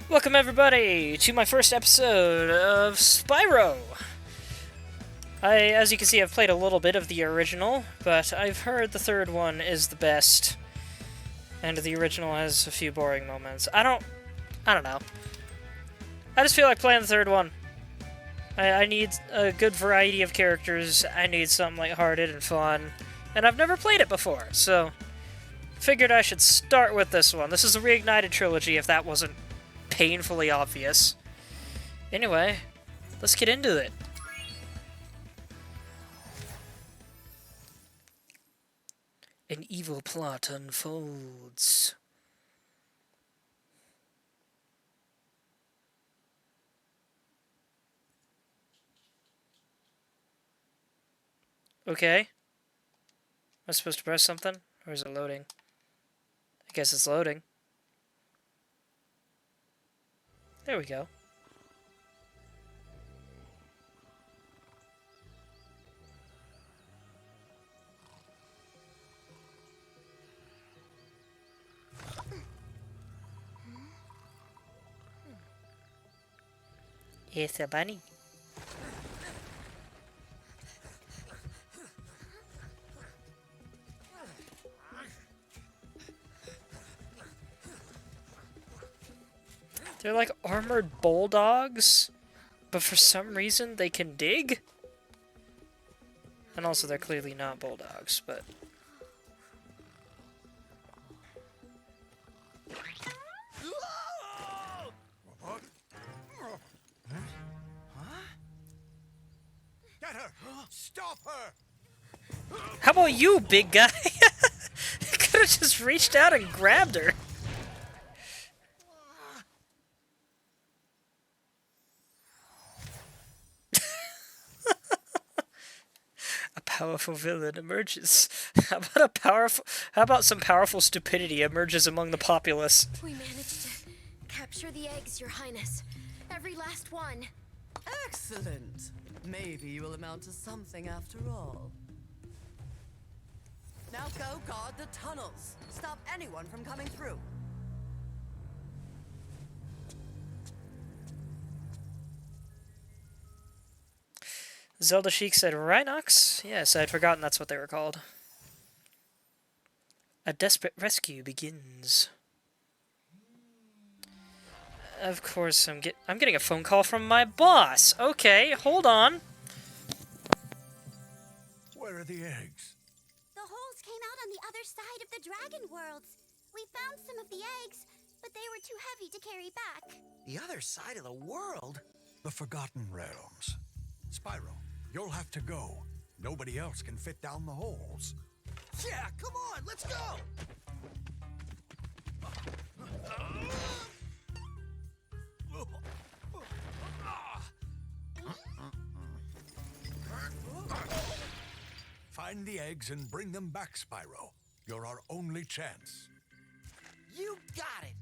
Welcome everybody to my first episode of Spyro! As you can see, I've played a little bit of the original, but I've heard the third one is the best, and the original has a few boring moments. I don't know. I just feel like playing the third one. I need a good variety of characters, I need something lighthearted and fun, and I've never played it before, so figured I should start with this one. This is the Reignited trilogy, if that wasn't painfully obvious. Anyway, let's get into it. An evil plot unfolds. Okay. Am I supposed to press something? Or is it loading? I guess it's loading. There we go. It's a bunny. They're like armored bulldogs, but for some reason they can dig? And also they're clearly not bulldogs, but... Get her! Stop her! How about you, big guy? You could have just reached out and grabbed her. A powerful villain emerges. How about some powerful stupidity emerges among the populace? We managed to capture the eggs, Your Highness. Every last one. Excellent. Maybe you will amount to something after all. Now go guard the tunnels. Stop anyone from coming through. Zelda Sheik said Rhinox? Yes, I'd forgotten that's what they were called. A desperate rescue begins. Of course, I'm getting a phone call from my boss. Okay, hold on. Where are the eggs? The holes came out on the other side of the dragon worlds. We found some of the eggs, but they were too heavy to carry back. The other side of the world? The Forgotten Realms. Spyro, you'll have to go. Nobody else can fit down the holes. Yeah, come on, let's go! Find the eggs and bring them back, Spyro. You're our only chance. You got it!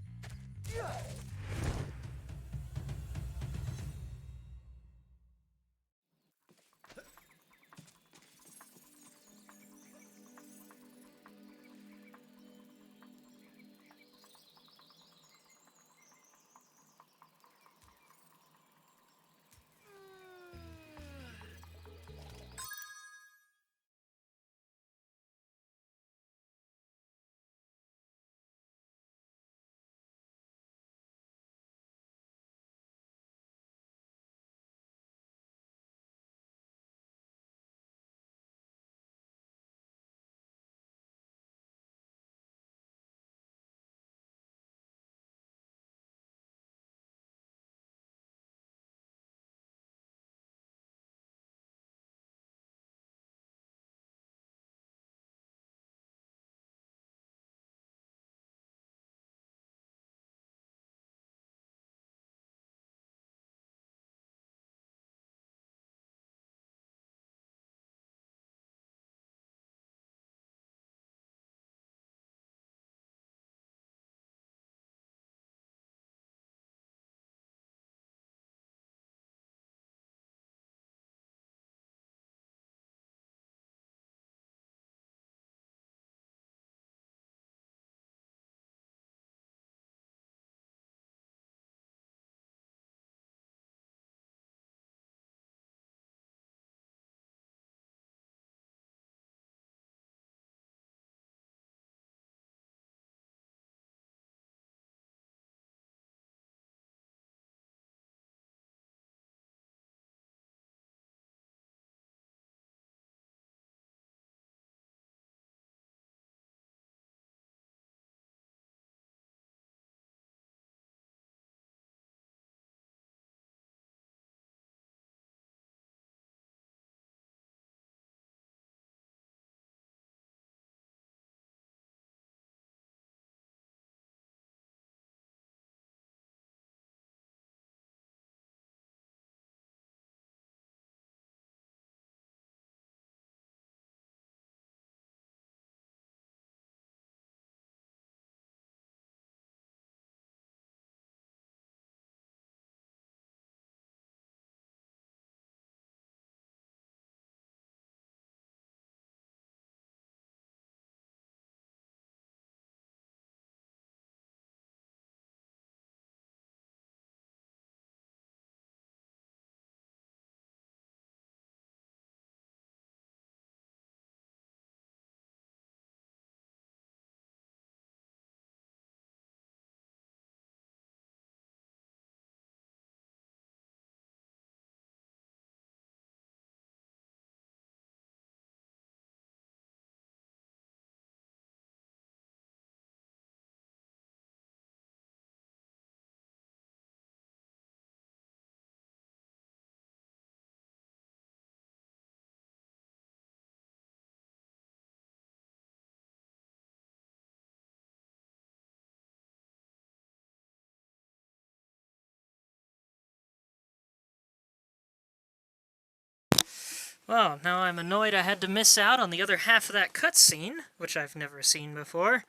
Well, now I'm annoyed I had to miss out on the other half of that cutscene, which I've never seen before.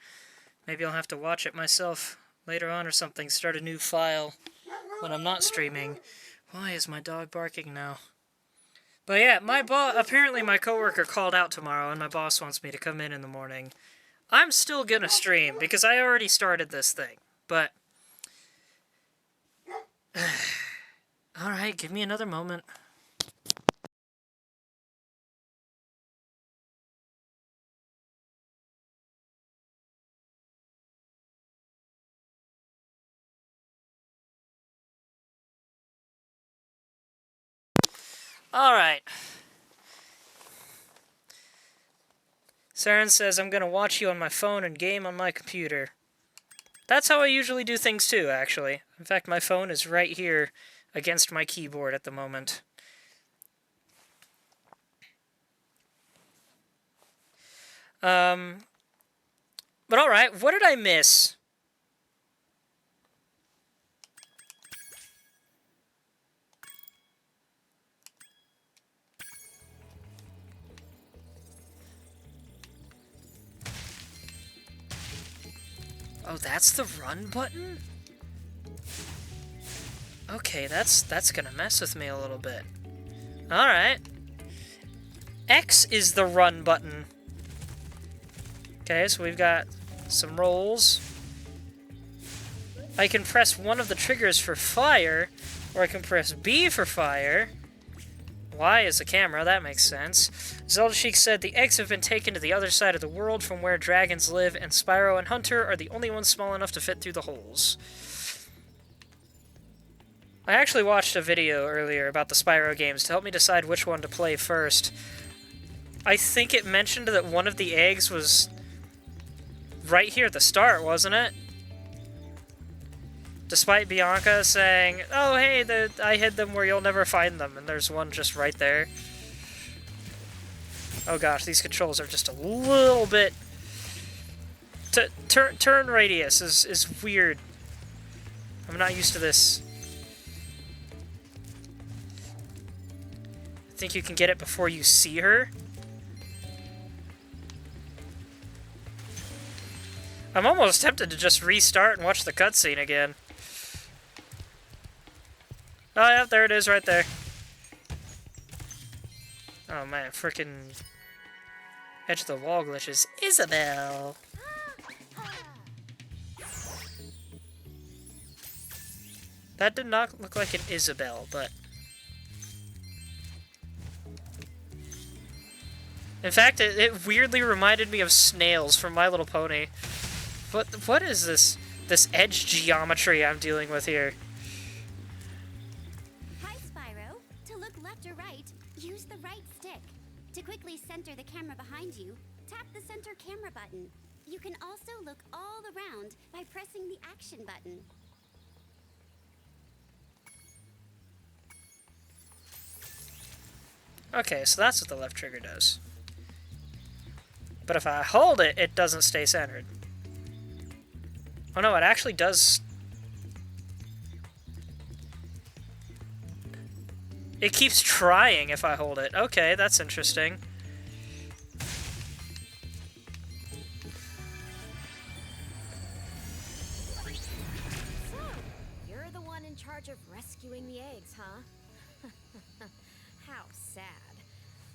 Maybe I'll have to watch it myself later on or something, start a new file when I'm not streaming. Why is my dog barking now? But yeah, apparently my coworker called out tomorrow and my boss wants me to come in the morning. I'm still gonna stream because I already started this thing, but alright, give me another moment. Alright. Saren says I'm gonna watch you on my phone and game on my computer. That's how I usually do things too, actually. In fact, my phone is right here against my keyboard at the moment. But alright, what did I miss? Oh, that's the run button? Okay, that's gonna mess with me a little bit. Alright. X is the run button. Okay, so we've got some rolls. I can press one of the triggers for fire, or I can press B for fire. Y is the camera, that makes sense. Zelda Sheik said, the eggs have been taken to the other side of the world from where dragons live, and Spyro and Hunter are the only ones small enough to fit through the holes. I actually watched a video earlier about the Spyro games to help me decide which one to play first. I think it mentioned that one of the eggs was right here at the start, wasn't it? Despite Bianca saying, oh hey, I hid them where you'll never find them, and there's one just right there. Oh gosh, these controls are just a little bit... Turn radius is weird. I'm not used to this. I think you can get it before you see her. I'm almost tempted to just restart and watch the cutscene again. Oh, yeah, there it is right there. Oh, man, frickin' edge of the wall glitches. Isabelle! That did not look like an Isabelle, but... In fact, it weirdly reminded me of snails from My Little Pony. What is this edge geometry I'm dealing with here? Hi, Spyro. To look left or right, use the right stick. To quickly center the camera behind you, tap the center camera button. You can also look all around by pressing the action button. Okay, so that's what the left trigger does. But if I hold it, it doesn't stay centered. Oh no, it actually does... It keeps trying if I hold it. Okay, that's interesting. So, you're the one in charge of rescuing the eggs, huh? How sad.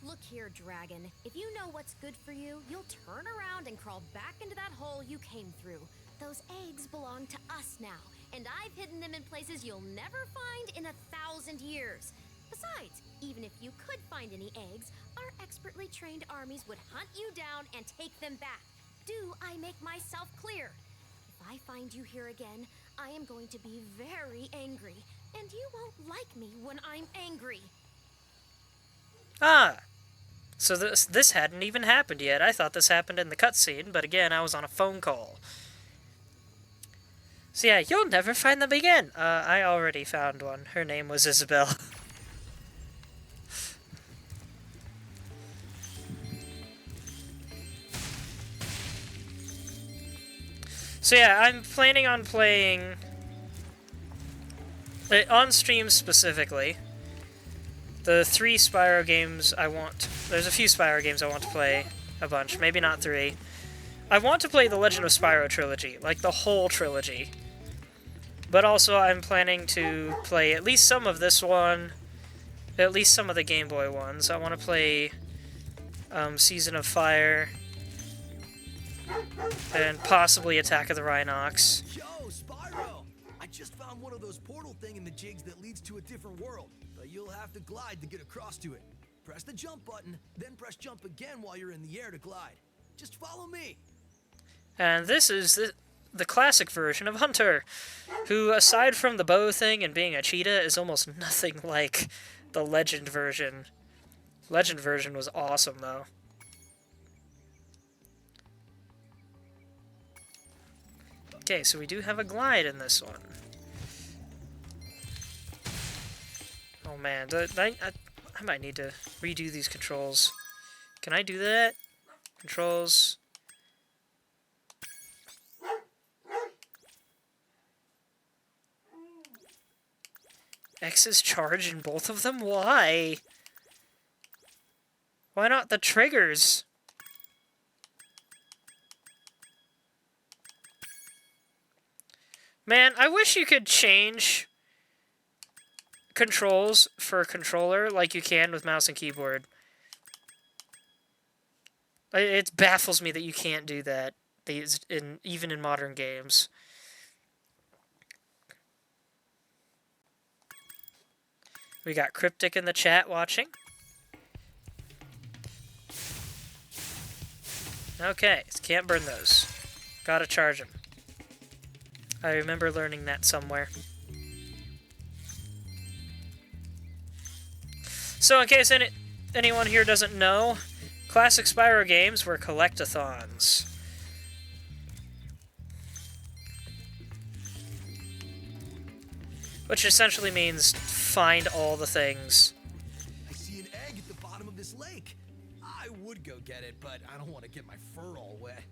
Look here, Dragon. If you know what's good for you, you'll turn around and crawl back into that hole you came through. Those eggs belong to us now, and I've hidden them in places you'll never find in 1,000 years. Besides, even if you could find any eggs, our expertly trained armies would hunt you down and take them back. Do I make myself clear? If I find you here again, I am going to be very angry, and you won't like me when I'm angry. Ah! So this hadn't even happened yet. I thought this happened in the cutscene, but again, I was on a phone call. So yeah, you'll never find them again. I already found one. Her name was Isabelle. So yeah, I'm planning on playing... on stream specifically. The 3 Spyro games I want... There's a few Spyro games I want to play a bunch. Maybe not 3. I want to play the Legend of Spyro trilogy. Like, the whole trilogy. But also, I'm planning to play at least some of this one. At least some of the Game Boy ones. I want to play Season of Fire. And possibly Attack of the Rhinox. Yo, Spyro! I just found one of those portal thingamajigs that leads to a different world, but you'll have to glide to get across to it. Press the jump button, then press jump again while you're in the air to glide. Just follow me. And this is the classic version of Hunter, who, aside from the bow thing and being a cheetah, is almost nothing like the Legend version. Legend version was awesome, though. Okay, so we do have a glide in this one. Oh man, I might need to redo these controls. Can I do that? Controls. X is charge in both of them? Why? Why not the triggers? Man, I wish you could change controls for a controller like you can with mouse and keyboard. It baffles me that you can't do that even in modern games. We got Cryptic in the chat watching. Okay, can't burn those. Gotta charge them. I remember learning that somewhere. So in case anyone here doesn't know, classic Spyro games were collectathons. Which essentially means find all the things. I see an egg at the bottom of this lake. I would go get it, but I don't want to get my fur all wet.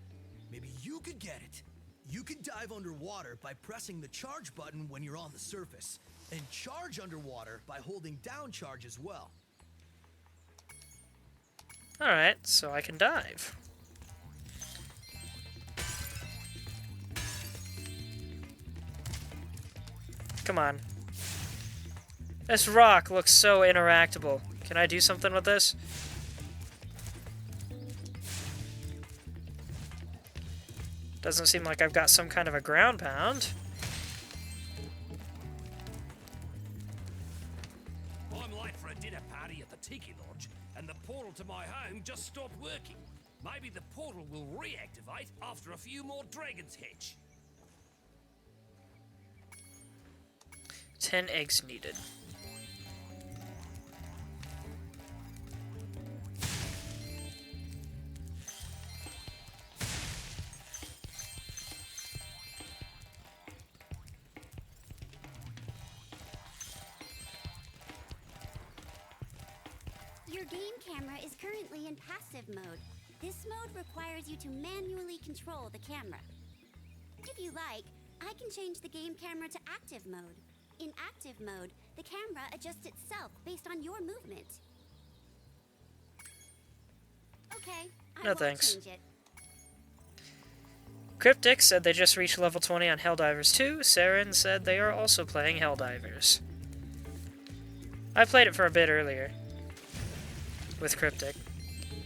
Maybe you could get it. You can dive underwater by pressing the charge button when you're on the surface, and charge underwater by holding down charge as well. Alright, so I can dive. Come on. This rock looks so interactable. Can I do something with this? Doesn't seem like I've got some kind of a ground pound. I'm late for a dinner party at the Tiki Lodge, and the portal to my home just stopped working. Maybe the portal will reactivate after a few more dragons hatch. 10 eggs needed. Your game camera is currently in passive mode. This mode requires you to manually control the camera. If you like, I can change the game camera to active mode. In active mode, the camera adjusts itself based on your movement. Okay, I No will thanks. change it. Cryptic said they just reached level 20 on Helldivers 2. Saren said they are also playing Helldivers. I played it for a bit earlier. With Cryptic.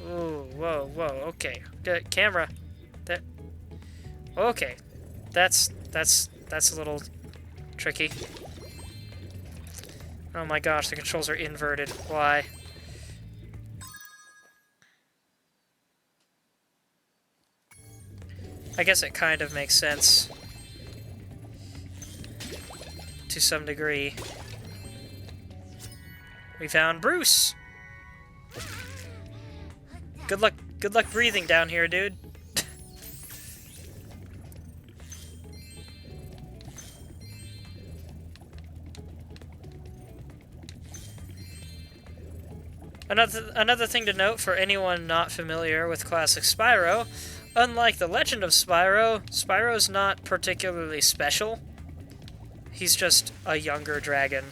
Ooh, whoa, whoa, okay. Camera. That. Okay. That's a little tricky. Oh my gosh, the controls are inverted. Why? I guess it kind of makes sense. To some degree. We found Bruce! Good luck breathing down here, dude. Another thing to note for anyone not familiar with classic Spyro, unlike the Legend of Spyro, Spyro's not particularly special. He's just a younger dragon.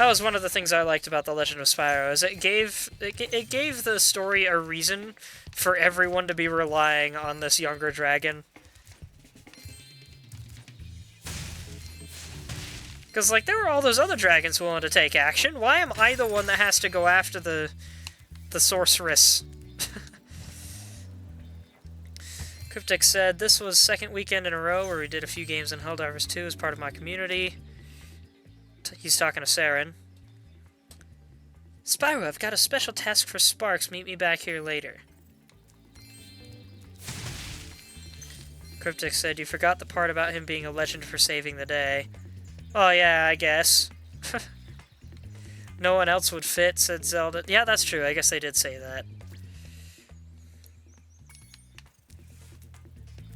That was one of the things I liked about The Legend of Spyro, is it gave the story a reason for everyone to be relying on this younger dragon. Because, like, there were all those other dragons willing to take action. Why am I the one that has to go after the sorceress? Cryptic said, this was second weekend in a row where we did a few games in Helldivers 2 as part of my community. He's talking to Saren. Spyro, I've got a special task for Sparks. Meet me back here later. Cryptic said, you forgot the part about him being a legend for saving the day. Oh, yeah, I guess. No one else would fit, said Zelda. Yeah, that's true. I guess they did say that.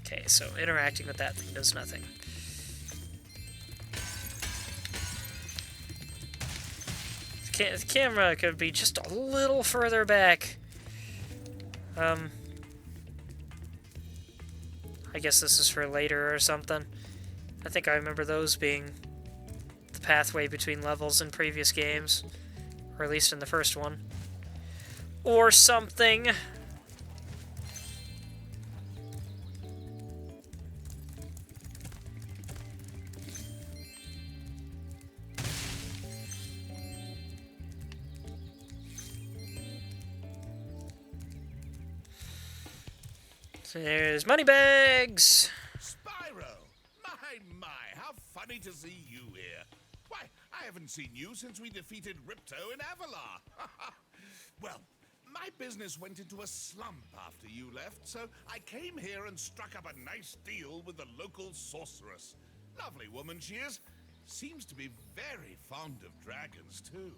Okay, so interacting with that thing does nothing. The camera could be just a little further back. I guess this is for later or something. I think I remember those being the pathway between levels in previous games. Or at least in the first one. Or something. There's Moneybags! Spyro! My, how funny to see you here. Why, I haven't seen you since we defeated Ripto in Avalar. Well, my business went into a slump after you left, so I came here and struck up a nice deal with the local sorceress. Lovely woman she is. Seems to be very fond of dragons, too.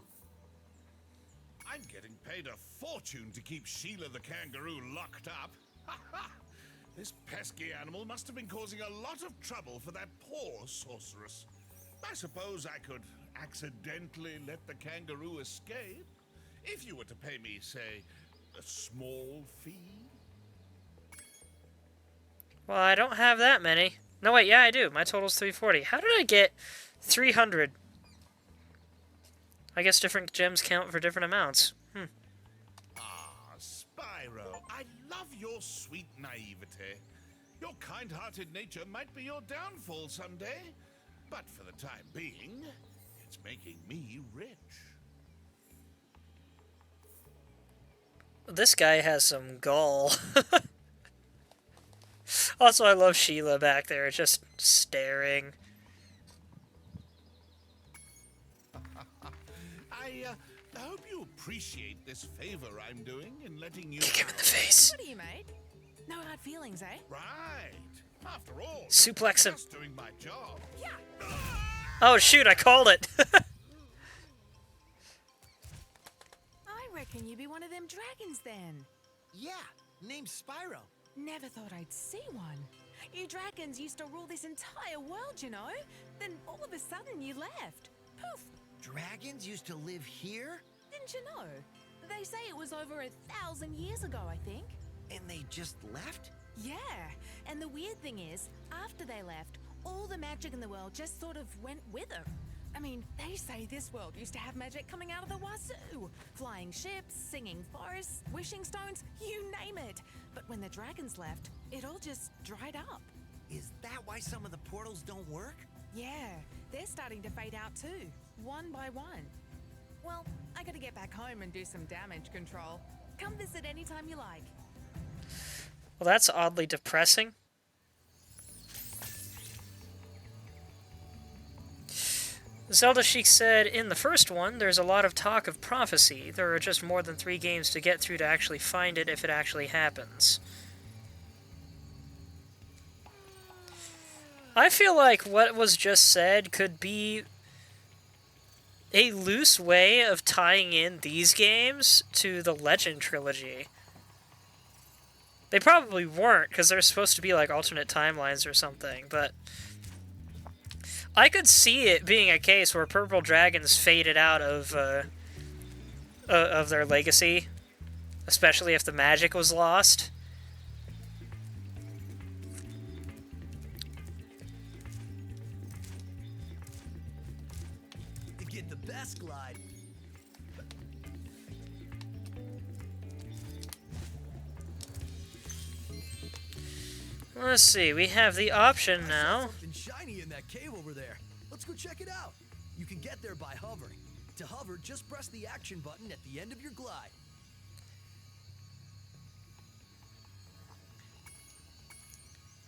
I'm getting paid a fortune to keep Sheila the kangaroo locked up. This pesky animal must have been causing a lot of trouble for that poor sorceress. I suppose I could accidentally let the kangaroo escape, if you were to pay me, say, a small fee. Well, I don't have that many. No, wait, yeah, I do. My total's 340. How did I get 300? I guess different gems count for different amounts. Spyro, I love your sweet naivete. Your kind-hearted nature might be your downfall someday, but for the time being, it's making me rich. This guy has some gall. Also, I love Sheila back there, just staring. I hope you appreciate this favor I'm doing in letting you... Kick him in the face. What are you, mate? No hard feelings, eh? Right. After all, Suplex him. just doing my job. Yeah. Oh, shoot, I called it. I reckon you be one of them dragons then. Yeah, name's Spyro. Never thought I'd see one. You dragons used to rule this entire world, you know? Then all of a sudden you left. Poof. Dragons used to live here? Didn't you know? They say it was over 1,000 years ago, I think. And they just left? Yeah, and the weird thing is, after they left, all the magic in the world just sort of went with them. I mean, they say this world used to have magic coming out of the wazoo. Flying ships, singing forests, wishing stones, you name it. But when the dragons left, it all just dried up. Is that why some of the portals don't work? Yeah, they're starting to fade out too, one by one. Well, I gotta get back home and do some damage control. Come visit anytime you like. Well, that's oddly depressing. Zelda Sheik said, in the first one, there's a lot of talk of prophecy. There are just more than 3 games to get through to actually find it if it actually happens. I feel like what was just said could be a loose way of tying in these games to the Legend trilogy. They probably weren't, because they're supposed to be like alternate timelines or something, but I could see it being a case where Purple Dragons faded out of their legacy, especially if the magic was lost. To get the best glide. Let's see, we have the option now. Something shiny in that cave over there. Let's go check it out. You can get there by hovering. To hover, just press the action button at the end of your glide.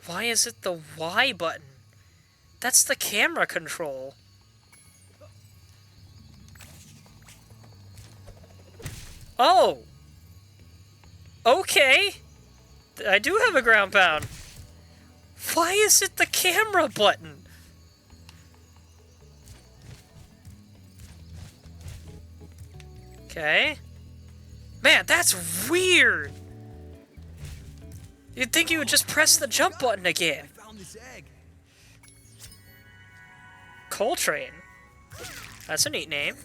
Why is it the Y button? That's the camera control. Oh! Okay! I do have a ground pound. Why is it the camera button? Okay. Man, that's weird! You'd think you would just press the jump button again. I found this egg. Coltrane. That's a neat name.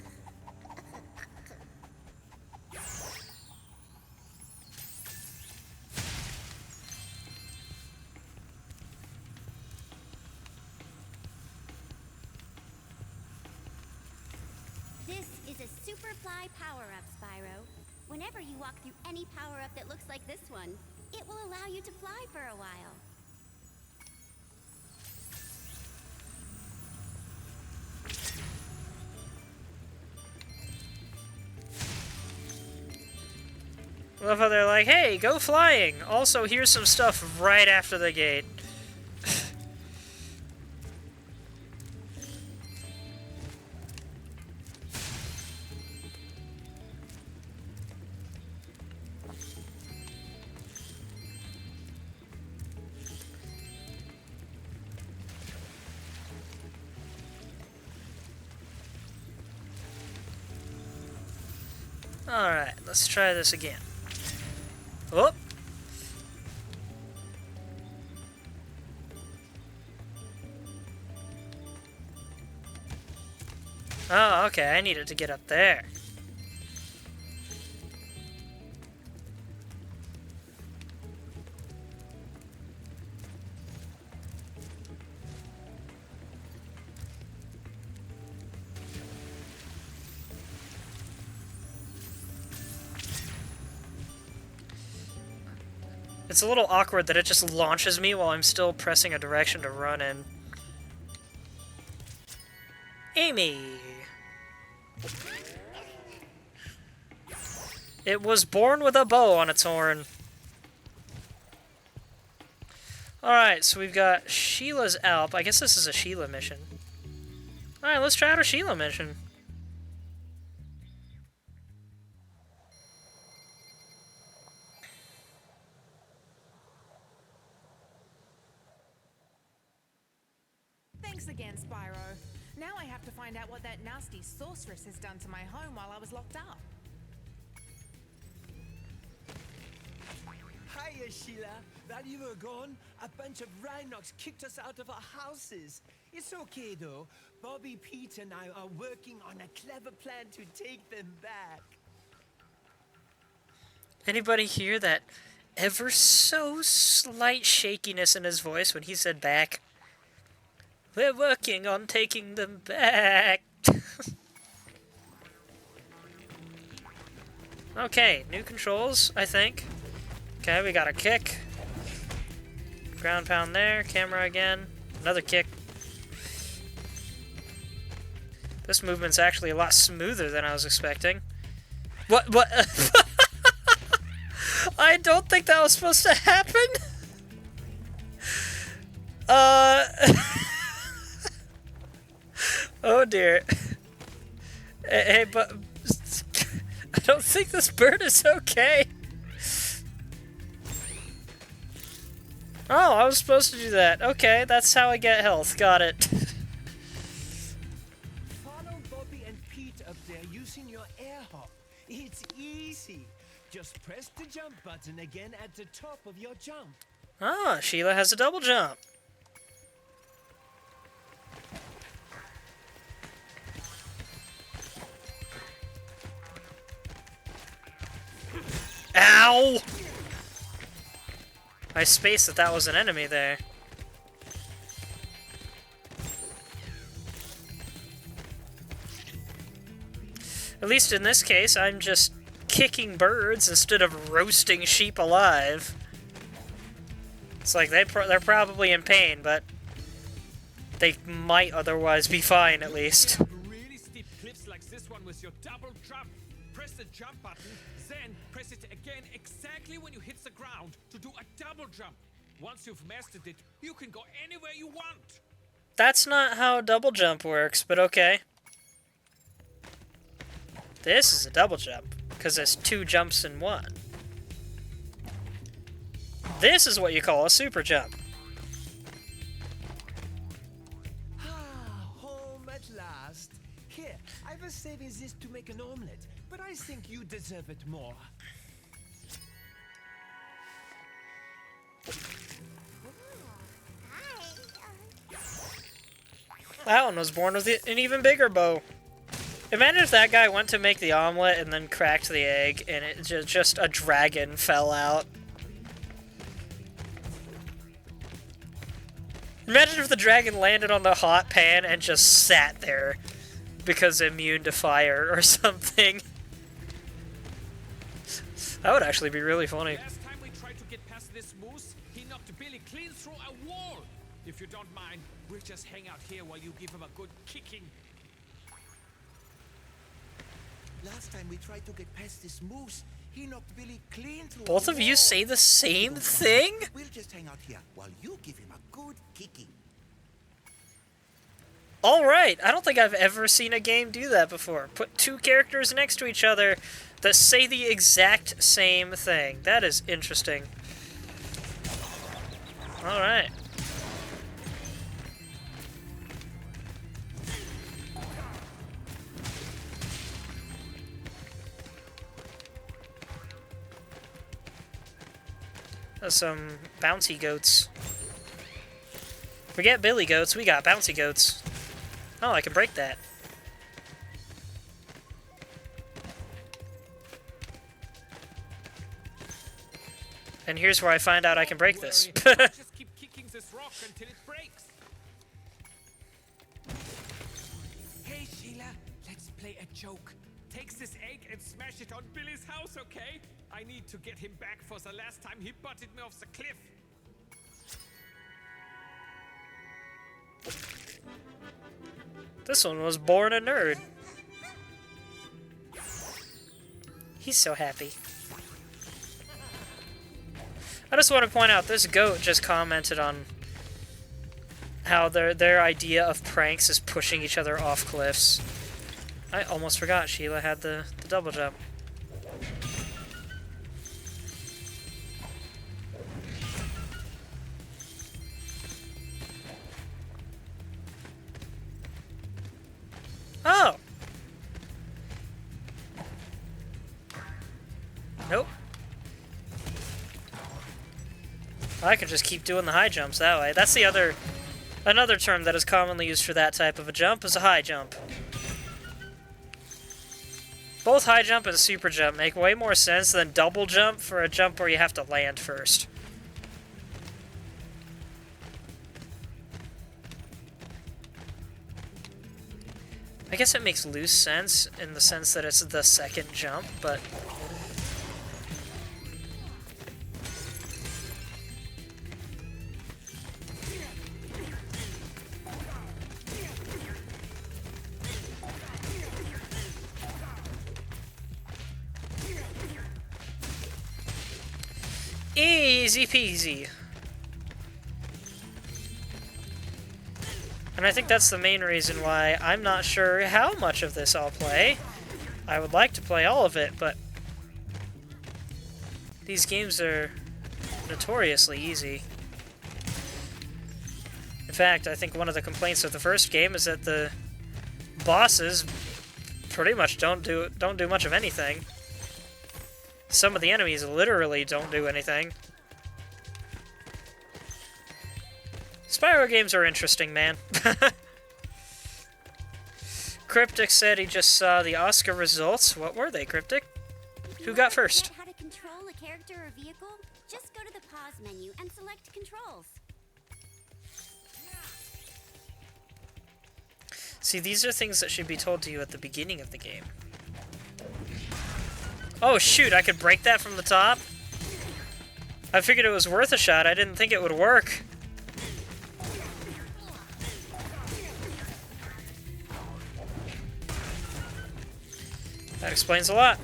This is a Superfly power-up, Spyro. Whenever you walk through any power-up that looks like this one, it will allow you to fly for a while. I love how they're like, hey, go flying! Also, here's some stuff right after the gate. Alright, let's try this again. Oh! Oh, okay, I needed to get up there. It's a little awkward that it just launches me while I'm still pressing a direction to run in. Amy! It was born with a bow on its horn. Alright, so we've got Sheila's Alp. I guess this is a Sheila mission. Alright, let's try out a Sheila mission. Thanks again, Spyro. Now I have to find out what that nasty sorceress has done to my home while I was locked up. Hiya, Sheila. While you were gone, a bunch of Rhinox kicked us out of our houses. It's okay, though. Bobby, Pete, and I are working on a clever plan to take them back. Anybody hear that ever so slight shakiness in his voice when he said back? We're working on taking them back. Okay, new controls, I think. Okay, we got a kick. Ground pound there, camera again. Another kick. This movement's actually a lot smoother than I was expecting. What? I don't think that was supposed to happen. Oh dear. Hey, but I don't think this bird is okay. Oh, I was supposed to do that. Okay, that's how I get health. Got it. Follow Bobby and Pete up there using your air hop. It's easy. Just press the jump button again at the top of your jump. Ah, Sheila has a double jump. Ow! I spaced that was an enemy there. At least in this case, I'm just kicking birds instead of roasting sheep alive. It's like they're probably in pain, but they might otherwise be fine at least. Really steep cliffs like this one with your double jump. Press the jump button, then press it again exactly when you hit the ground to do a double jump. Once you've mastered it, you can go anywhere you want. That's not how double jump works, but okay. This is a double jump, because it's 2 jumps in 1. This is what you call a super jump. Home at last. Here, I was saving this to make an omelette, but I think you deserve it more. That one was born with an even bigger bow. Imagine if that guy went to make the omelet and then cracked the egg and it just a dragon fell out. Imagine if the dragon landed on the hot pan and just sat there because immune to fire or something. That would actually be really funny. Last time we tried to get past this moose, he knocked Billy clean through a wall. If you don't mind, we'll just hang out here while you give him a good kicking. Last time we tried to get past this moose, he knocked Billy clean through Both a of you wall. say the same thing? We'll just hang out here while you give him a good kicking. Alright, I don't think I've ever seen a game do that before. Put 2 characters next to each other that say the exact same thing. That is interesting. Alright. Some bouncy goats. Forget billy goats, we got bouncy goats. Oh, I can break that. And here's where I find out I can break this. Just keep kicking this rock until it breaks. Hey Sheila, let's play a joke. Take this egg and smash it on Billy's house, okay? I need to get him back for the last time he butted me off the cliff. This one was born a nerd. He's so happy. I just want to point out, this goat just commented on how their idea of pranks is pushing each other off cliffs. I almost forgot Sheila had the double jump. Oh! Nope. I could just keep doing the high jumps that way. That's the another term that is commonly used for that type of a jump is a high jump. Both high jump and super jump make way more sense than double jump for a jump where you have to land first. I guess it makes loose sense in the sense that it's the second jump, but... Easy peasy. And I think that's the main reason why I'm not sure how much of this I'll play. I would like to play all of it, but these games are notoriously easy. In fact, I think one of the complaints of the first game is that the bosses pretty much don't do much of anything. Some of the enemies literally don't do anything. Spyro games are interesting, man. Cryptic said he just saw the Oscar results. What were they, Cryptic? Who got first? How to control a character or vehicle? Just go to the pause menu and select controls. See, these are things that should be told to you at the beginning of the game. Oh shoot, I could break that from the top? I figured it was worth a shot, I didn't think it would work. That explains a lot.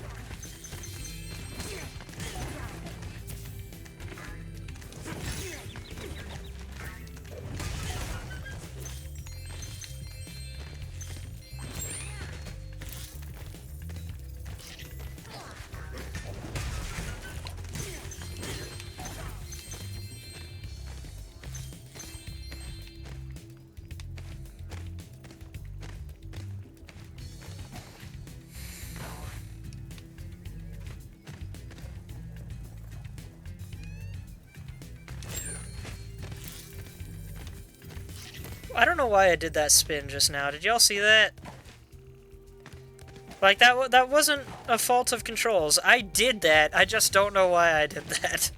I don't know why I did that spin just now. Did y'all see that? Like, that wasn't a fault of controls. I did that. I just don't know why I did that.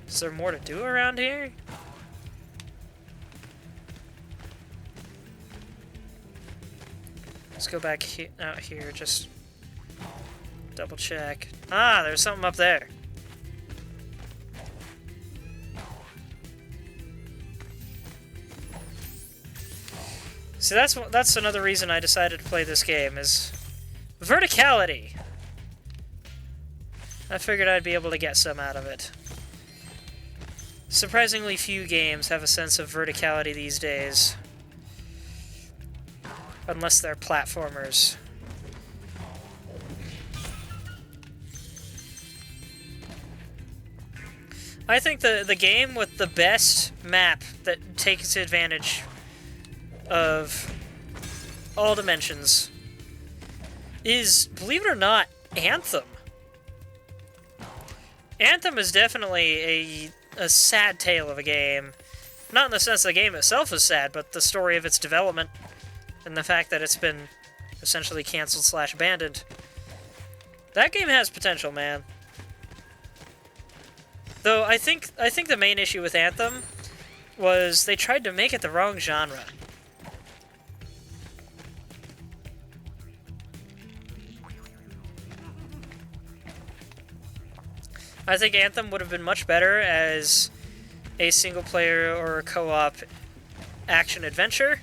Is there more to do around here? Let's go back out here, just double check. Ah, there's something up there. See, that's another reason I decided to play this game, is verticality. I figured I'd be able to get some out of it. Surprisingly few games have a sense of verticality these days. Unless they're platformers. I think the game with the best map that takes advantage of all dimensions is, believe it or not, Anthem. Anthem is definitely a sad tale of a game. Not in the sense the game itself is sad, but the story of its development and the fact that it's been essentially canceled / abandoned. That game has potential, man. Though I think the main issue with Anthem was they tried to make it the wrong genre. I think Anthem would have been much better as a single-player or a co-op action-adventure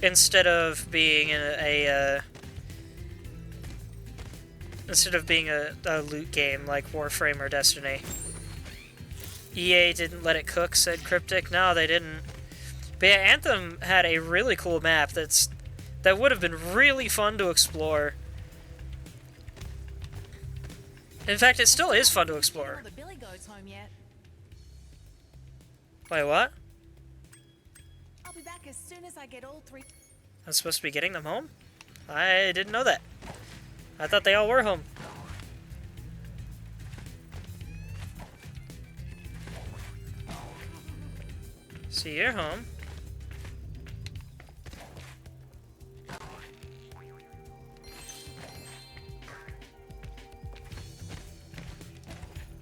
instead of being a loot game like Warframe or Destiny. EA didn't let it cook, said Cryptic. No, they didn't. But yeah, Anthem had a really cool map that would have been really fun to explore. In fact, it still is fun to explore. The Billy Goat's home yet. Wait, what? I'll be back as soon as I get all 3. I'm supposed to be getting them home? I didn't know that. I thought they all were home. See, you're home.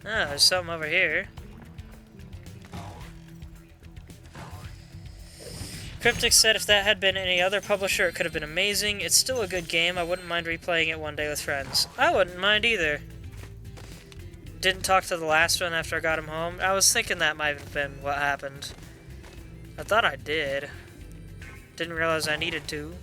Ah, there's something over here. Cryptic said if that had been any other publisher, it could have been amazing. It's still a good game. I wouldn't mind replaying it one day with friends. I wouldn't mind either. Didn't talk to the last one after I got him home. I was thinking that might have been what happened. I thought I did. Didn't realize I needed to.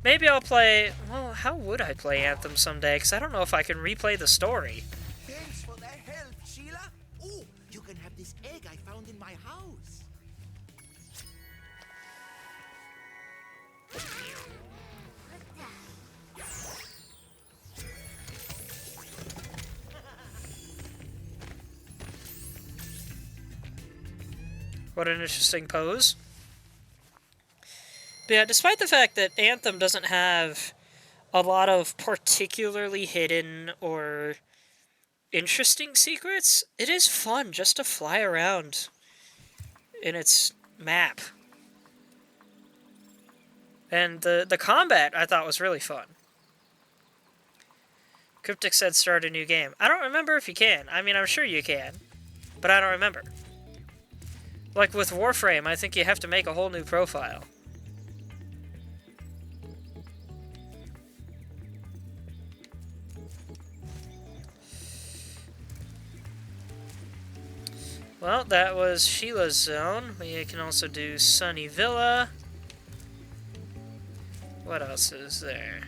Maybe I'll play... Well, how would I play Anthem someday? Because I don't know if I can replay the story. Thanks for the help, Sheila. Oh, you can have this egg I found in my house. What an interesting pose. But yeah, despite the fact that Anthem doesn't have a lot of particularly hidden or interesting secrets, it is fun just to fly around in its map. And the combat I thought was really fun. Cryptic said start a new game. I don't remember if you can. I mean, I'm sure you can, but I don't remember. Like with Warframe, I think you have to make a whole new profile. Well, that was Sheila's zone. We can also do Sunny Villa. What else is there?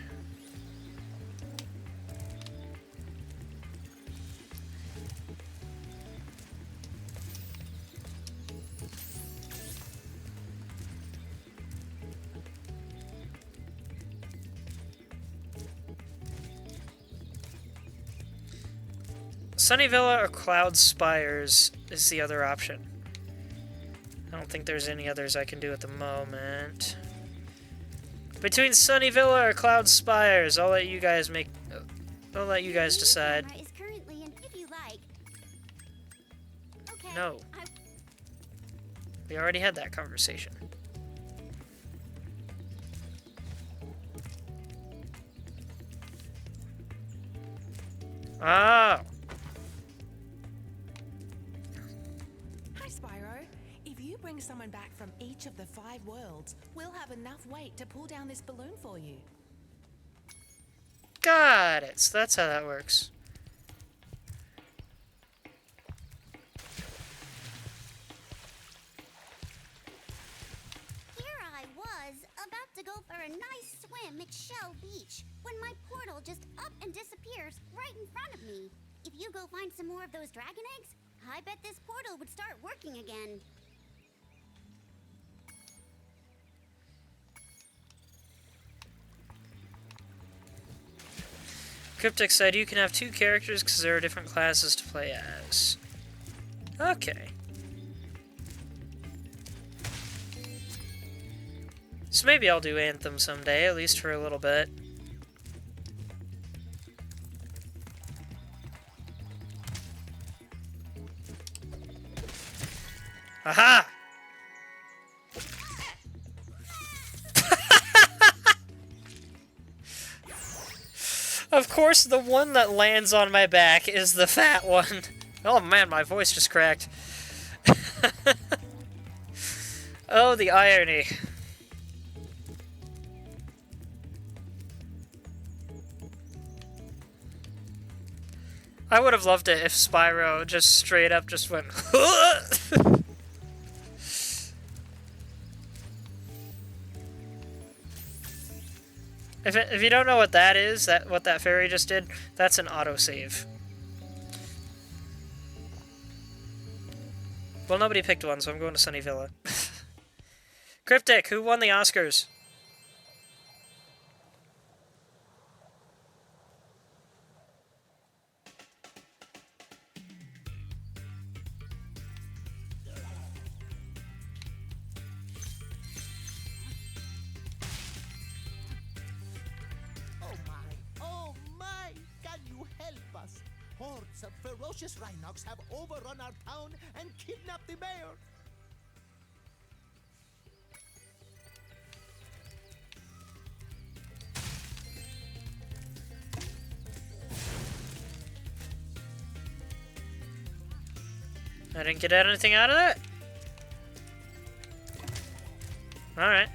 Sunny Villa or Cloud Spires is the other option. I don't think there's any others I can do at the moment. Between Sunny Villa or Cloud Spires, I'll let you guys decide. Is currently in, if you like. Okay. No. We already had that conversation. Oh. Hi, Spyro. If you bring someone back from each of the 5 worlds, we'll have enough weight to pull down this balloon for you. Got it. So that's how that works. Here I was, about to go for a nice swim at Shell Beach, when my portal just up and disappears right in front of me. If you go find some more of those dragon eggs, I bet this portal would start working again. Cryptic said you can have 2 characters because there are different classes to play as. Okay. So maybe I'll do Anthem someday, at least for a little bit. Aha! Of course, the one that lands on my back is the fat one. Oh man, my voice just cracked. Oh, the irony. I would have loved it if Spyro just straight up just went If you don't know what that is, what that fairy just did, that's an autosave. Well, nobody picked one, so I'm going to Sunny Villa. Cryptic, who won the Oscars? Oh my! Can you help us? Hordes of ferocious Rhinox have overrun our town and kidnapped the mayor. I didn't get anything out of that? Alright.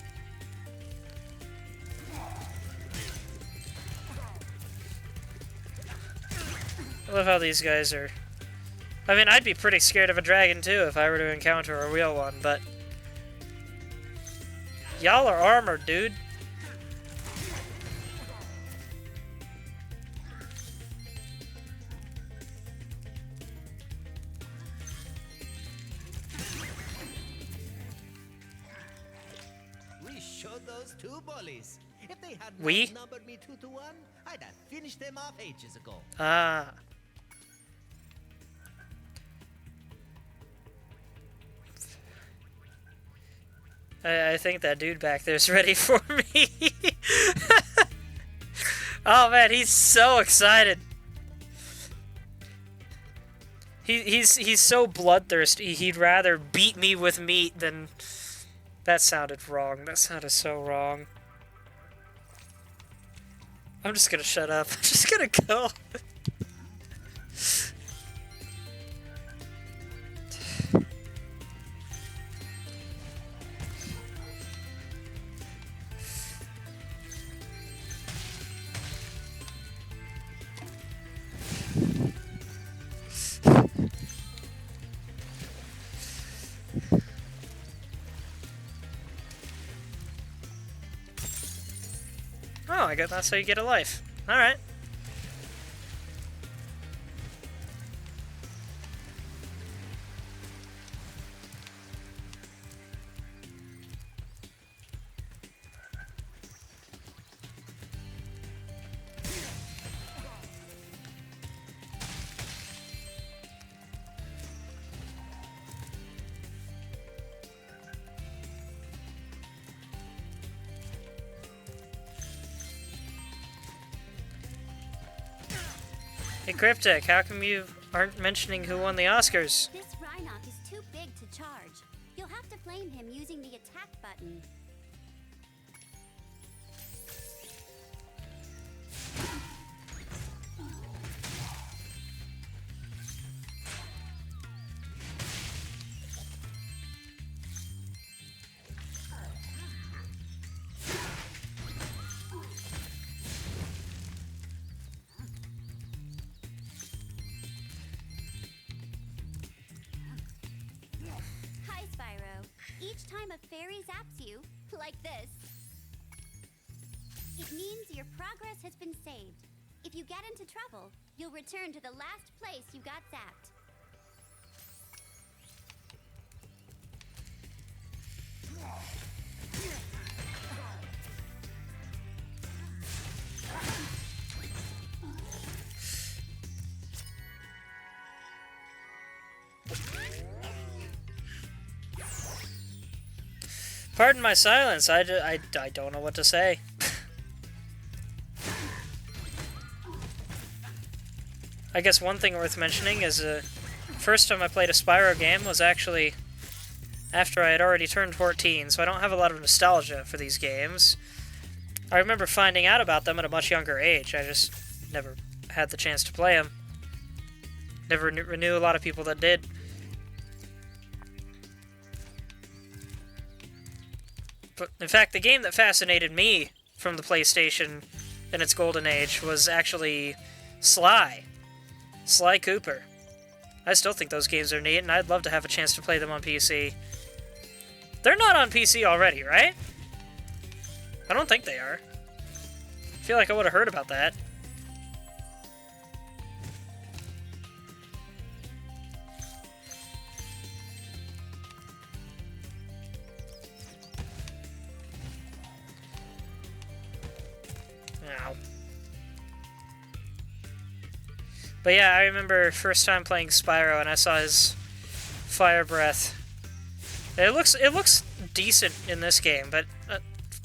I love how these guys are... I mean, I'd be pretty scared of a dragon too if I were to encounter a real one, but... Y'all are armored, dude. We showed those 2 bullies. If they had We? numbered me 2 to 1, I'd have finished them off ages ago. Ah. I think that dude back there's ready for me. Oh man, he's so excited. He's so bloodthirsty. He'd rather beat me with meat than... That sounded wrong. That sounded so wrong. I'm just gonna shut up. I'm just gonna go. I guess that's how you get a life. Alright. Hey Cryptic, how come you aren't mentioning who won the Oscars? This Rhinoc is too big to charge. You'll have to flame him using the attack button. Hi, Spyro. Each time a fairy zaps you, like this, it means your progress has been saved. If you get into trouble, you'll return to the last place you got zapped. Pardon my silence, I don't know what to say. I guess one thing worth mentioning is first time I played a Spyro game was actually after I had already turned 14, so I don't have a lot of nostalgia for these games. I remember finding out about them at a much younger age, I just never had the chance to play them. Never knew a lot of people that did. But in fact, the game that fascinated me from the PlayStation in its golden age was actually Sly Cooper. I still think those games are neat, and I'd love to have a chance to play them on PC. They're not on PC already, right? I don't think they are. I feel like I would have heard about that. Ow. But yeah, I remember first time playing Spyro and I saw his fire breath. It looks decent in this game, but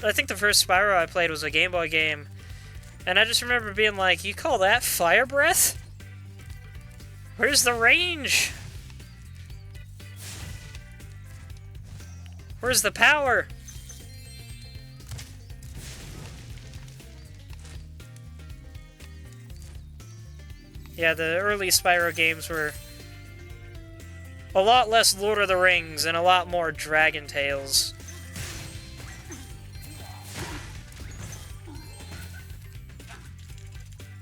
I think the first Spyro I played was a Game Boy game, and I just remember being like, "You call that fire breath? Where's the range? Where's the power?" Yeah, the early Spyro games were a lot less Lord of the Rings and a lot more Dragon Tales.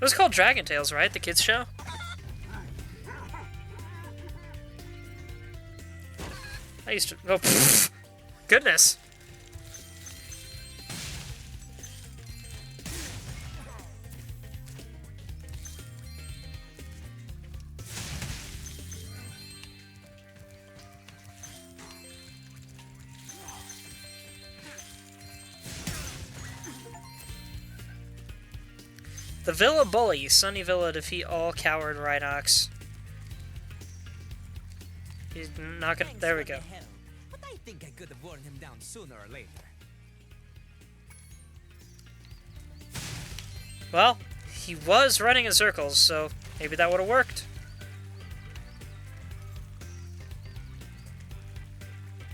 It was called Dragon Tales, right? The kids show? I used to... Oh, pfft. Goodness. The Villa Bully. Sunny Villa defeat all coward Rhinox. He's not gonna... There we go. But I think I could have worn him down sooner or later. Well, he was running in circles, so maybe that would have worked.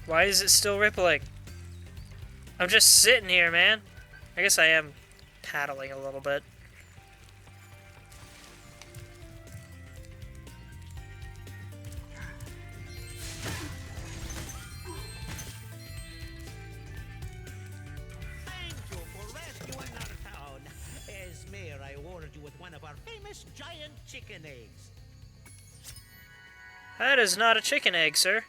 Why is it still rippling? I'm just sitting here, man. I guess I am paddling a little bit. With one of our famous giant chicken eggs. That is not a chicken egg, sir.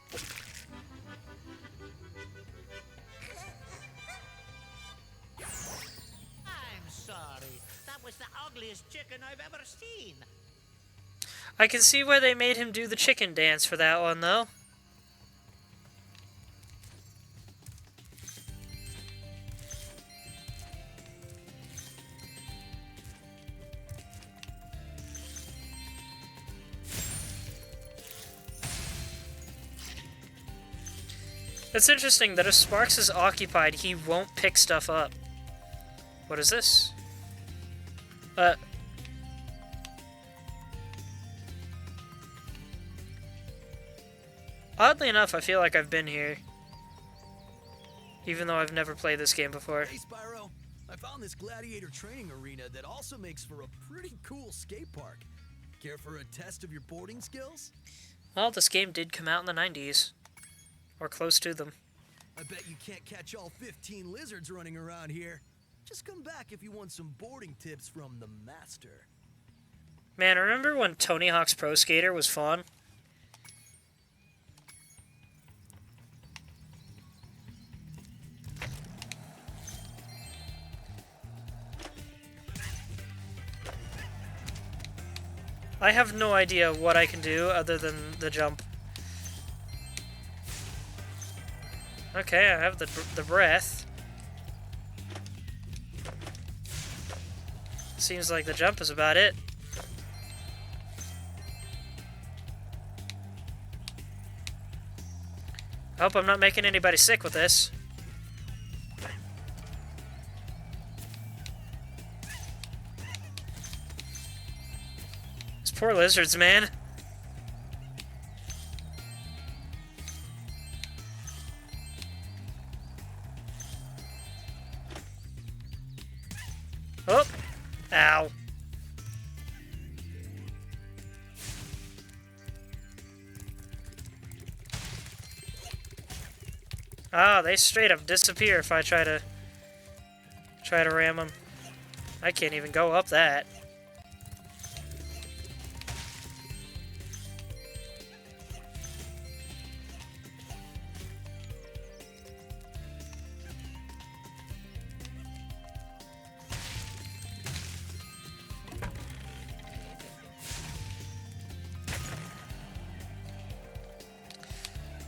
I'm sorry, was the ugliest chicken I've ever seen. I can see why they made him do the chicken dance for that one, though. It's interesting that if Sparks is occupied, he won't pick stuff up. What is this? Oddly enough, I feel like I've been here. Even though I've never played this game before. Hey, Spyro. I found this gladiator training arena that also makes for a pretty cool skate park. Care for a test of your boarding skills? Well, this game did come out in the 90s. Or close to them. I bet you can't catch all 15 lizards running around here. Just come back if you want some boarding tips from the master. Man, remember when Tony Hawk's Pro Skater was fun? I have no idea what I can do other than the jump. Okay, I have the breath. Seems like the jump is about it. I hope I'm not making anybody sick with this. These poor lizards, man. Oh! Ow. Ah, they straight up disappear if I try to ram them. I can't even go up that.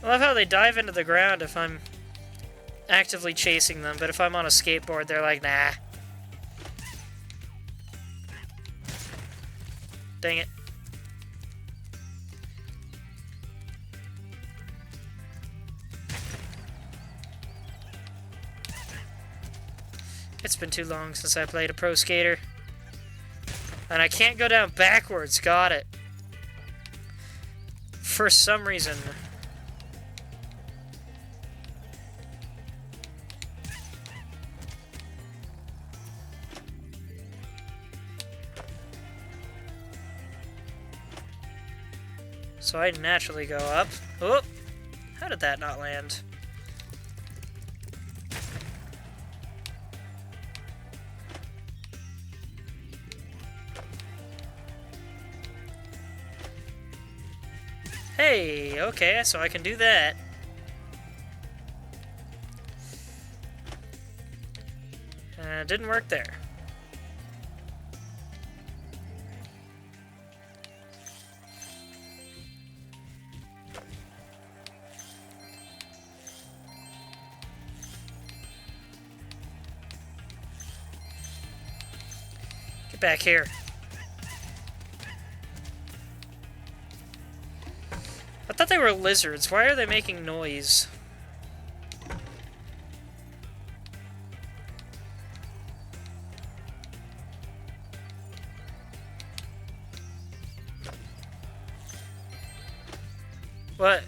I love how they dive into the ground if I'm actively chasing them, but if I'm on a skateboard, they're like, nah. Dang it. It's been too long since I played a pro skater. And I can't go down backwards, got it. For some reason. So I naturally go up. Oh! How did that not land? Hey, okay, so I can do that. Didn't work there. Get back here. I thought they were lizards. Why are they making noise? What?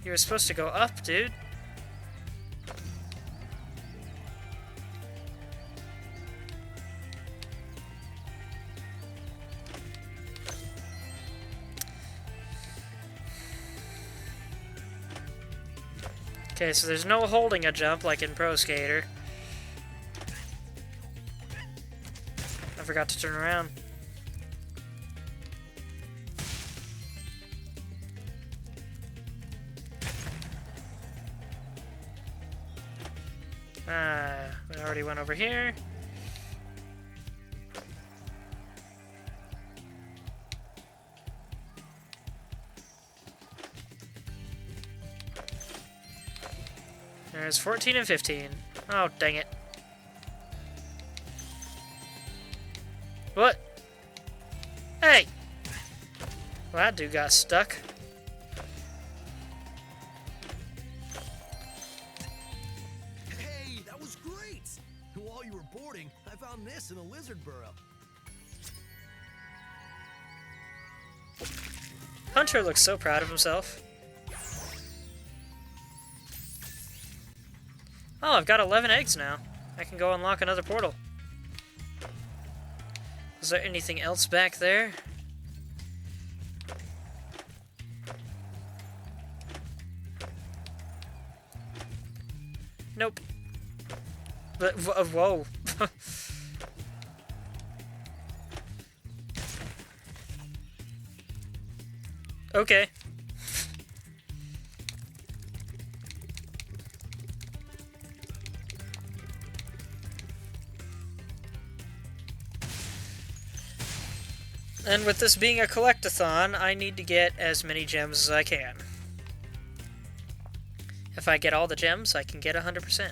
You were supposed to go up, dude. Okay, so there's no holding a jump like in Pro Skater. I forgot to turn around. We already went over here. There's 14 and 15. Oh, dang it. What? Hey! Well, that dude got stuck. Hey, that was great! While you were boarding, I found this in a lizard burrow. Hunter looks so proud of himself. Oh, I've got 11 eggs now. I can go unlock another portal. Is there anything else back there? Nope. But, whoa. Okay. And with this being a collectathon, I need to get as many gems as I can. If I get all the gems, I can get 100%.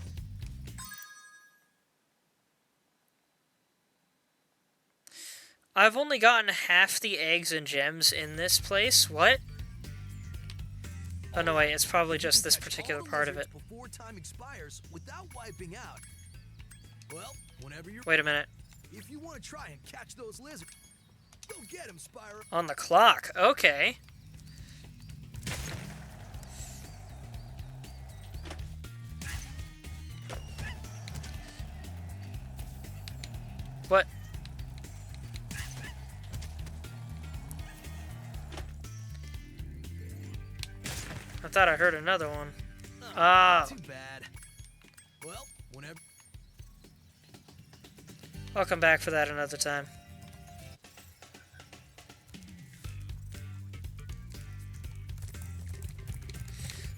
I've only gotten half the eggs and gems in this place. What? Oh no, wait, it's probably just this particular part of it. Before time expires without wiping out. Well, whenever you're Wait a minute. If you want to try and catch those lizards, go get them, Spyro. On the clock. Okay. What? I thought I heard another one. Ah. Too bad. Well, whenever. I'll come back for that another time.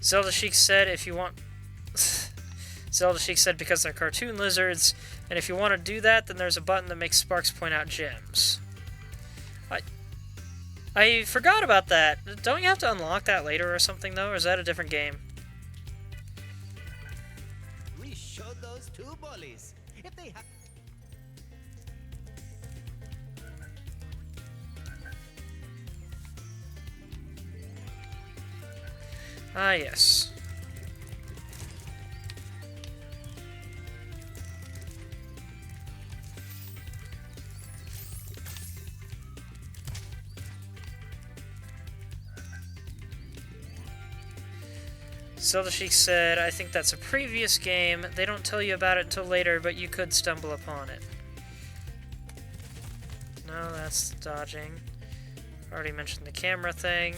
Zelda Sheik said if you want... Zelda Sheik said because they're cartoon lizards, and if you want to do that, then there's a button that makes sparks point out gems. I forgot about that. Don't you have to unlock that later or something, though? Or is that a different game? We showed those two bullies. If they have... Ah, yes. Zelda Sheik said, I think that's a previous game. They don't tell you about it until later, but you could stumble upon it. No, that's dodging. Already mentioned the camera thing.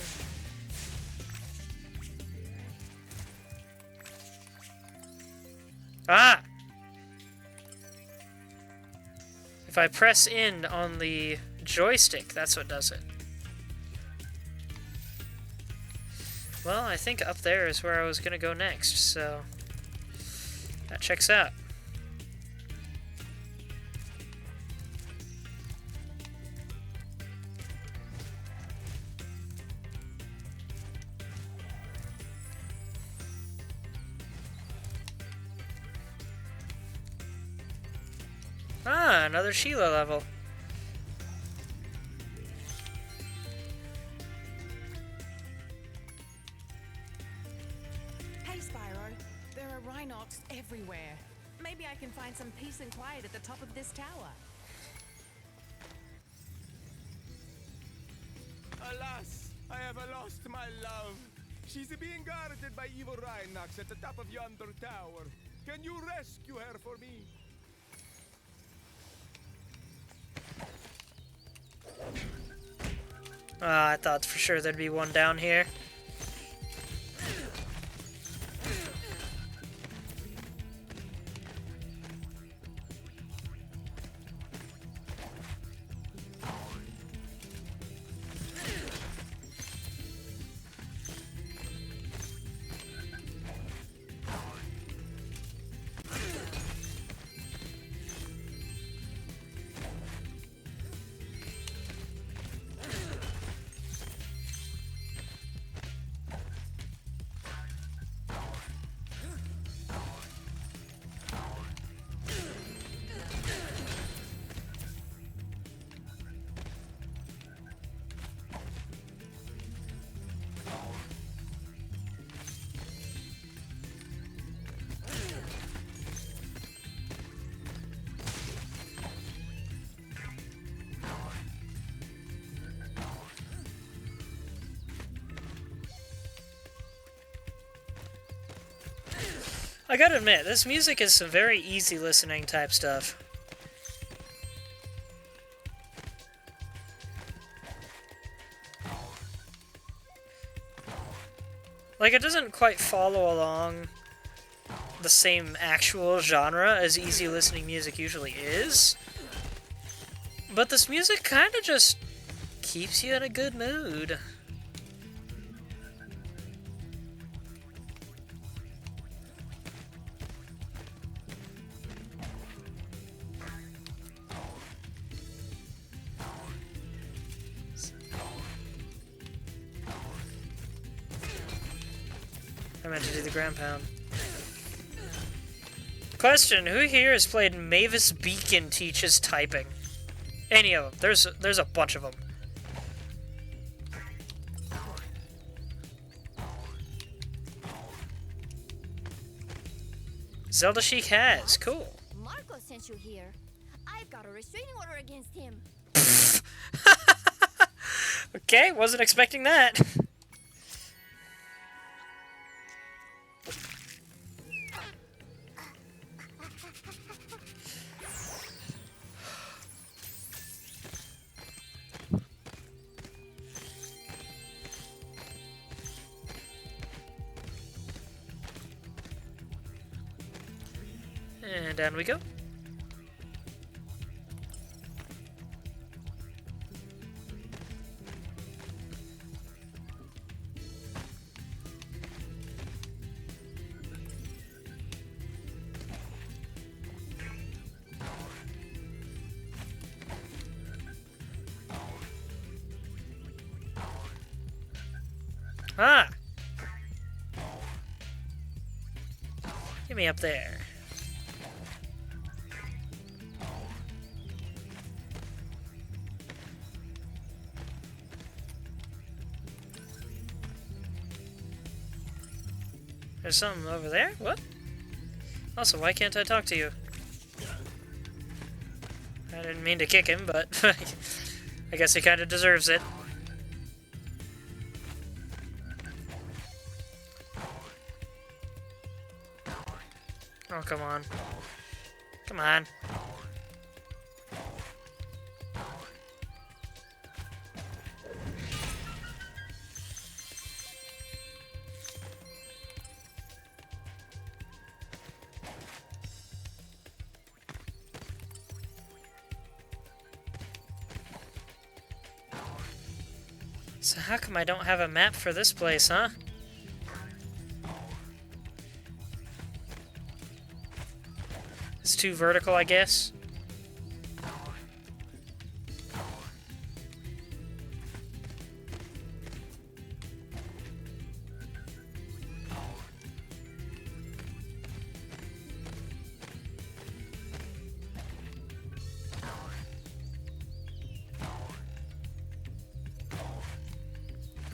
Ah! If I press in on the joystick, that's what does it. Well, I think up there is where I was going to go next, so that checks out. Ah, another Sheila level. Hey, Spyro. There are Rhinox everywhere. Maybe I can find some peace and quiet at the top of this tower. Alas, I have lost my love. She's being guarded by evil Rhinox at the top of yonder tower. Can you rescue her for me? I thought for sure there'd be one down here. I gotta admit, this music is some very easy listening type stuff. Like, it doesn't quite follow along the same actual genre as easy listening music usually is, but this music kind of just keeps you in a good mood. I meant to do the ground pound. Question, who here has played Mavis Beacon Teaches Typing? Any of them. There's a bunch of them. Zelda Sheik has. Cool. Marco sent you here. I've got a restraining order against him. Okay, wasn't expecting that. And down we go. Ah! Get me up there. There's something over there? What? Also, why can't I talk to you? I didn't mean to kick him, but I guess he kind of deserves it. Oh, come on. Come on. So how come I don't have a map for this place, huh? It's too vertical, I guess.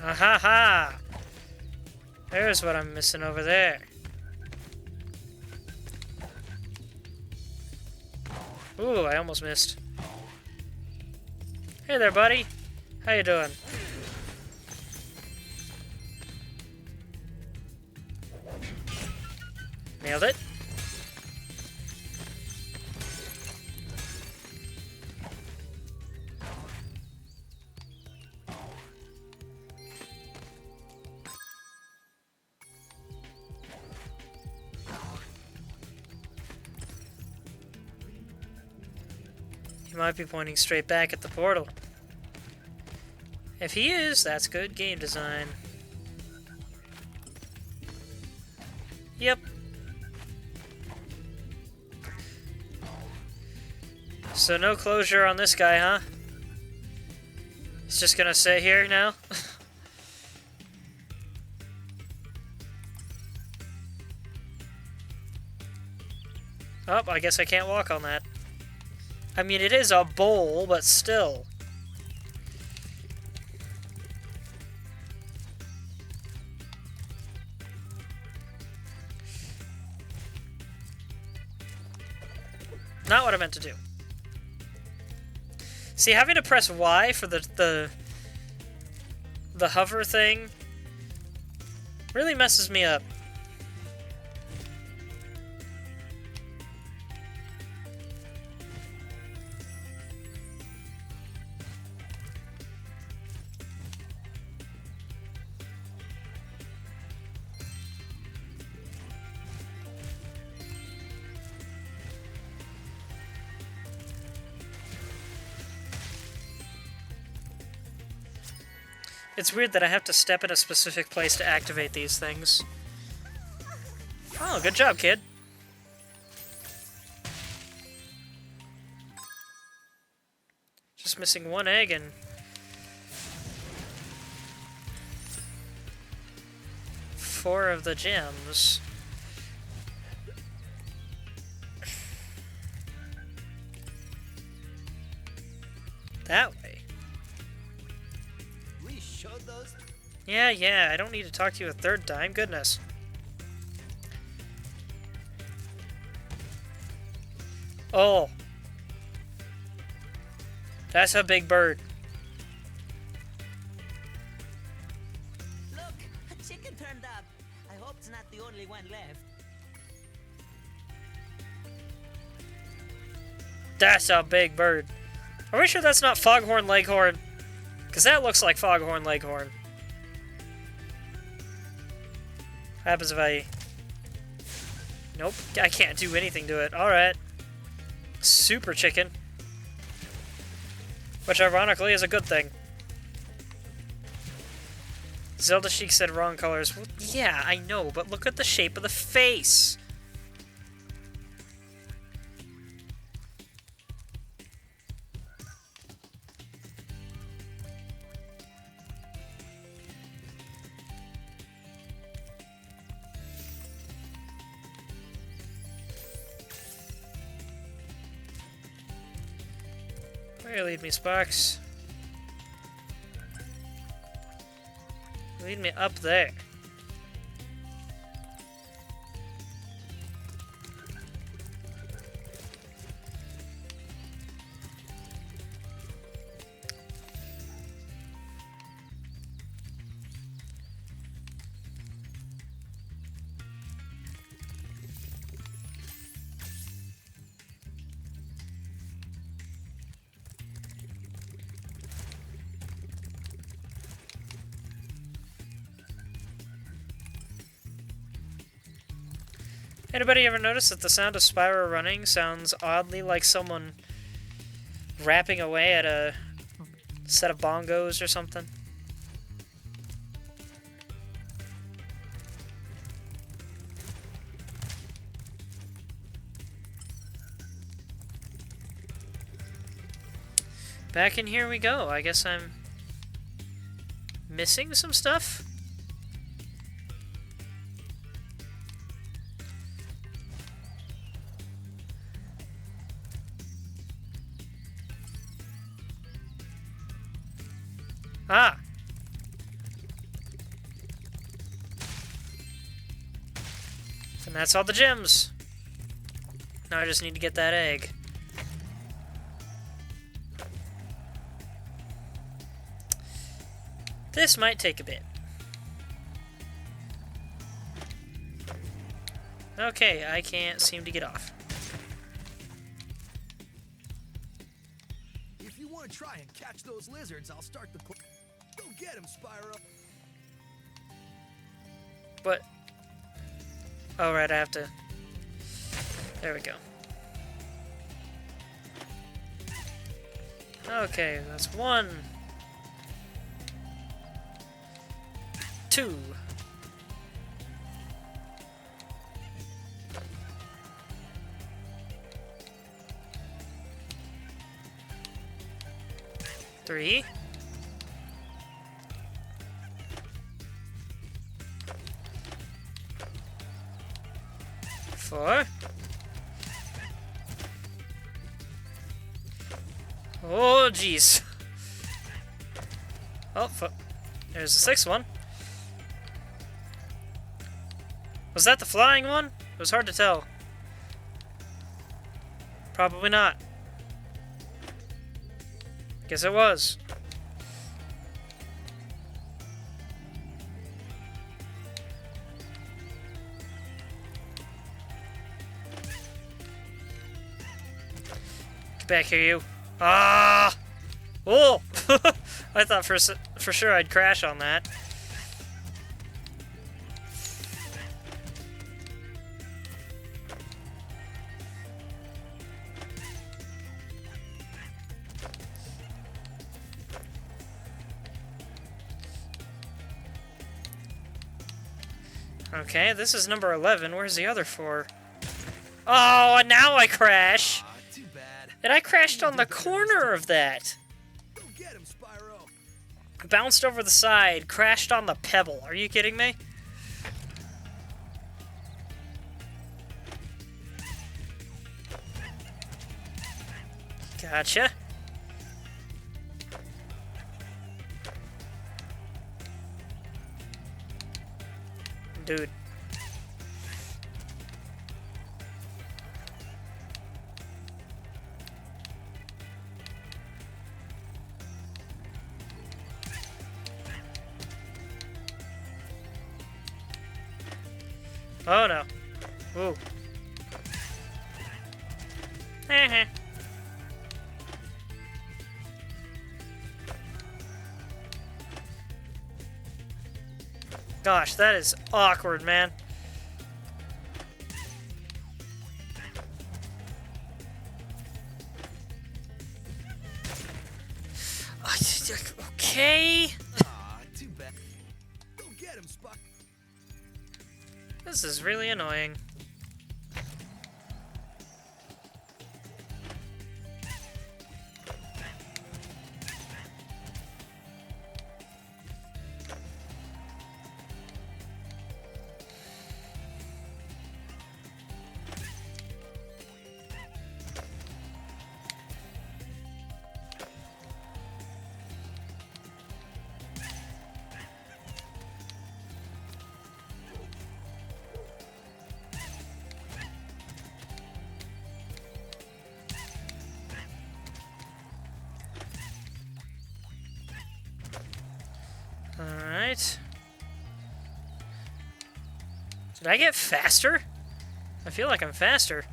Ha ha! There's what I'm missing over there. Ooh, I almost missed. Hey there, buddy. How you doing? Nailed it. He might be pointing straight back at the portal. If he is, that's good game design. Yep. So no closure on this guy, huh? He's just gonna sit here now? Oh, I guess I can't walk on that. I mean, it is a bowl, but still. Not what I meant to do. See, having to press Y for the hover thing really messes me up. It's weird that I have to step in a specific place to activate these things. Oh, good job, kid. Just missing one egg and... four of the gems. That way. We showed those. Yeah, I don't need to talk to you a third time. Goodness. Oh. That's a big bird. Look, a chicken turned up. I hope it's not the only one left. That's a big bird. Are we sure that's not Foghorn Leghorn? Because that looks like Foghorn Leghorn. What happens if I... Nope, I can't do anything to it. Alright. Super chicken. Which ironically is a good thing. Zelda Chic said wrong colors. Well, yeah, I know, but look at the shape of the face. Where you lead me, Sparks? Lead me up there. Anybody ever notice that the sound of Spyro running sounds oddly like someone rapping away at a set of bongos or something? Back in here we go. I guess I'm missing some stuff? Ah! And that's all the gems. Now I just need to get that egg. This might take a bit. Okay, I can't seem to get off. If you want to try and catch those lizards, I'll start the... Go get him, Spyro. What? Oh, right, I have to... There we go. Okay, that's 1. 2. 3. 4. Oh, jeez. Oh, there's the 6th one. Was that the flying one? It was hard to tell. Probably not. Guess it was. Get back here, you. Ah! Oh! I thought for sure I'd crash on that. Okay, this is number 11. Where's the other 4? Oh, and now I crash! Too bad. And I crashed on the corner of that! Go get him, Spyro. Bounced over the side, crashed on the pebble. Are you kidding me? Gotcha. Dude. Oh no. Ooh. Heh. Gosh, that is awkward, man. Okay. Too bad. Go get him, Spyro. This is really annoying. Alright. Did I get faster? I feel like I'm faster.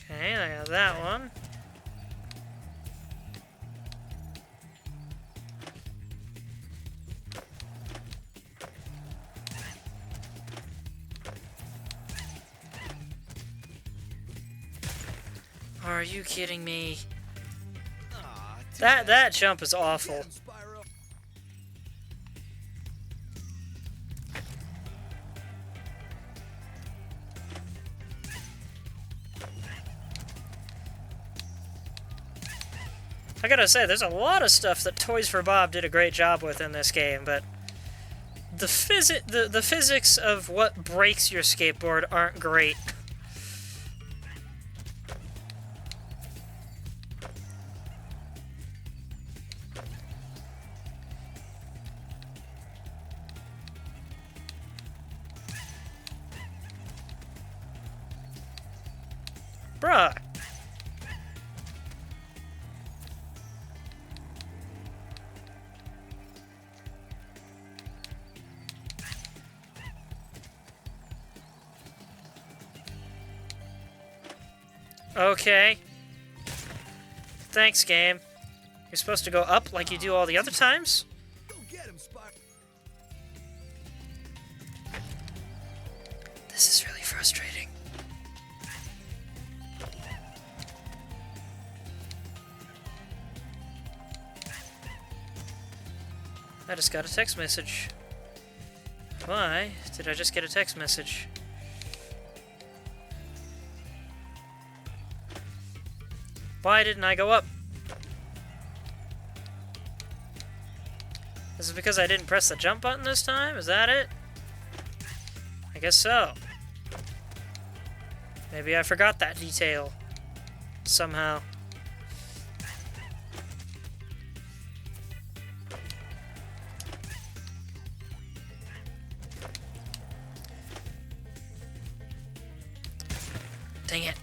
Okay, I got that one. Are you kidding me? That jump is awful. I gotta say, there's a lot of stuff that Toys for Bob did a great job with in this game, but the physics of what breaks your skateboard aren't great. Bruh. Okay. Thanks, game. You're supposed to go up like you do all the other times? Go get him, Spyro. This is really frustrating. I just got a text message. Why did I just get a text message? Why didn't I go up? Is it because I didn't press the jump button this time? Is that it? I guess so. Maybe I forgot that detail. Somehow. Dang it.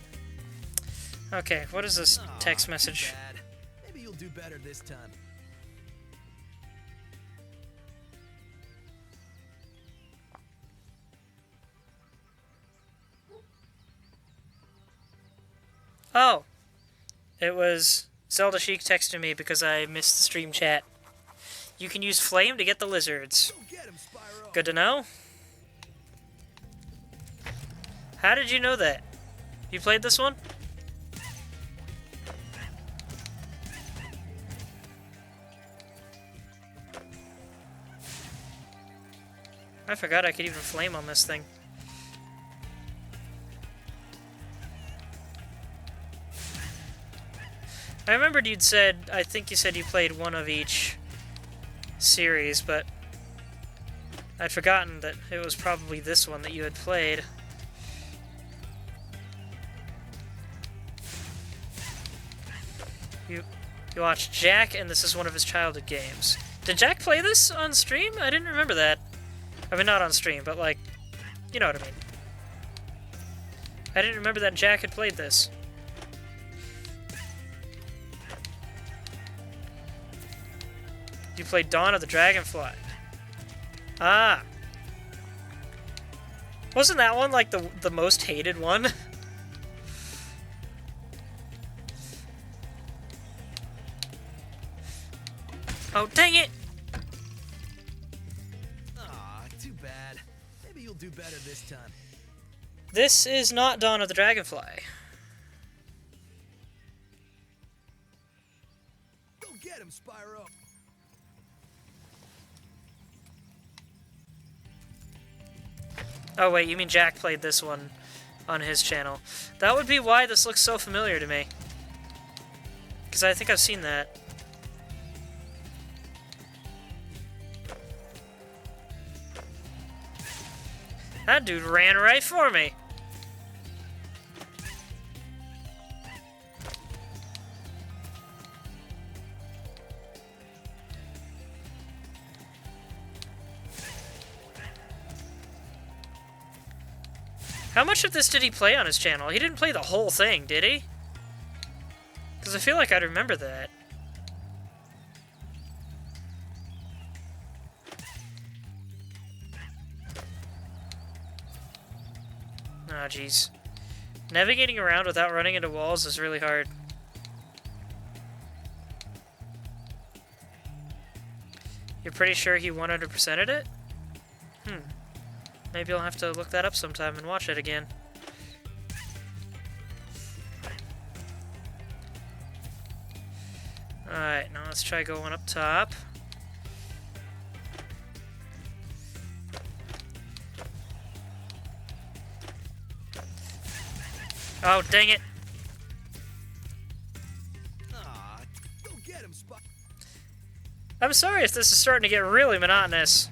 Okay, what is this text message? Bad. Maybe you'll do better this time. Oh. It was Zelda Sheik texting me because I missed the stream chat. You can use flame to get the lizards. Go get him, Spyro. Good to know. How did you know that? You played this one? I forgot I could even flame on this thing. I remembered you'd said, I think you said you played one of each series, but I'd forgotten that it was probably this one that you had played. You watched Jack, and this is one of his childhood games. Did Jack play this on stream? I didn't remember that. I mean, not on stream, but like, you know what I mean. I didn't remember that Jack had played this. You played Dawn of the Dragonfly. Ah. Wasn't that one like the most hated one? Oh, dang it! Aw, too bad. Maybe you'll do better this time. This is not Dawn of the Dragonfly. Go get him, Spyro! Oh wait, you mean Jack played this one on his channel. That would be why this looks so familiar to me. Because I think I've seen that. That dude ran right for me. How much of this did he play on his channel? He didn't play the whole thing, did he? Because I feel like I'd remember that. Oh, jeez. Navigating around without running into walls is really hard. You're pretty sure he 100%'d it? Maybe I'll have to look that up sometime and watch it again. Alright, now let's try going up top. Oh, dang it! Aw, go get him, Spyro! I'm sorry if this is starting to get really monotonous.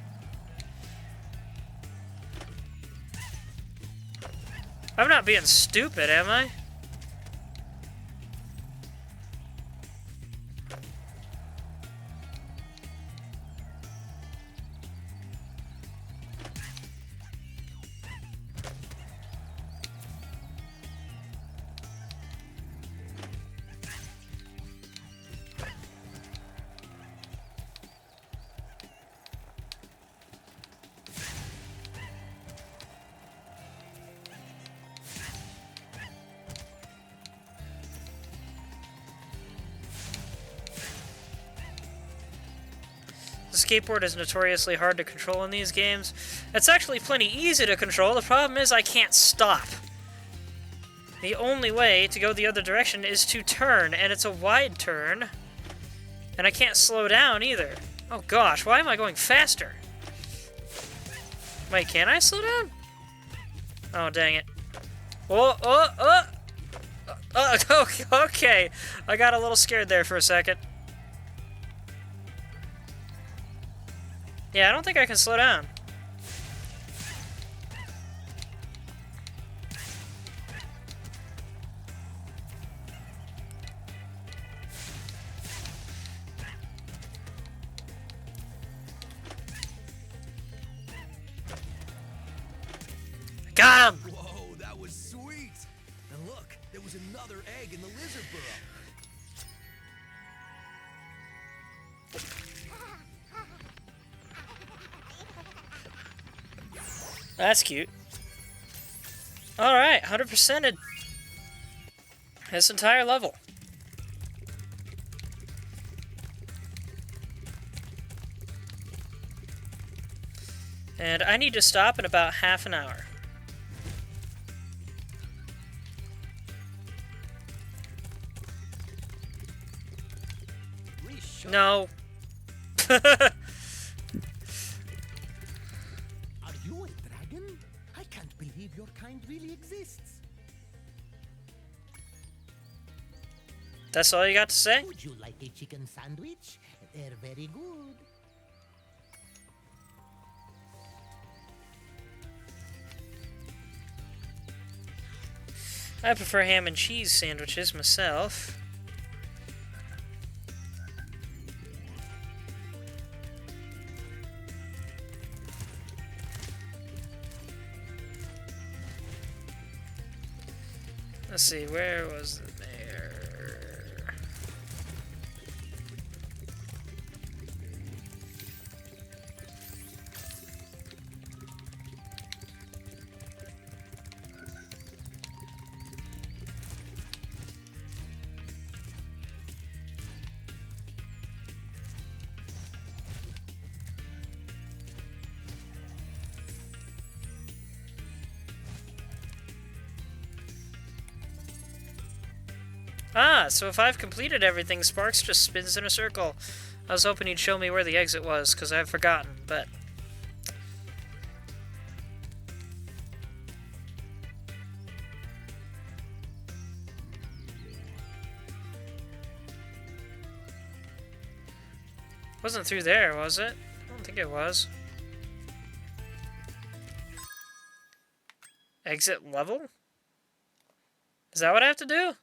I'm not being stupid, am I? The skateboard is notoriously hard to control in these games. It's actually plenty easy to control. The problem is I can't stop. The only way to go the other direction is to turn, and it's a wide turn. And I can't slow down either. Oh gosh, why am I going faster? Wait, can I slow down? Oh, dang it. Okay. I got a little scared there for a second. Yeah, I don't think I can slow down. Got him! Whoa, that was sweet! And look, there was another egg in the lizard burrow. That's cute. Alright, 100%'ed this entire level. And I need to stop in about half an hour. No. can't believe your kind really exists. That's all you got to say? Would you like a chicken sandwich? They're very good. I prefer ham and cheese sandwiches myself. Let's see, where was the mayor? Ah, so if I've completed everything, Sparks just spins in a circle. I was hoping you'd show me where the exit was, because I've forgotten, but... Wasn't through there, was it? I don't think it was. Exit level? Is that what I have to do?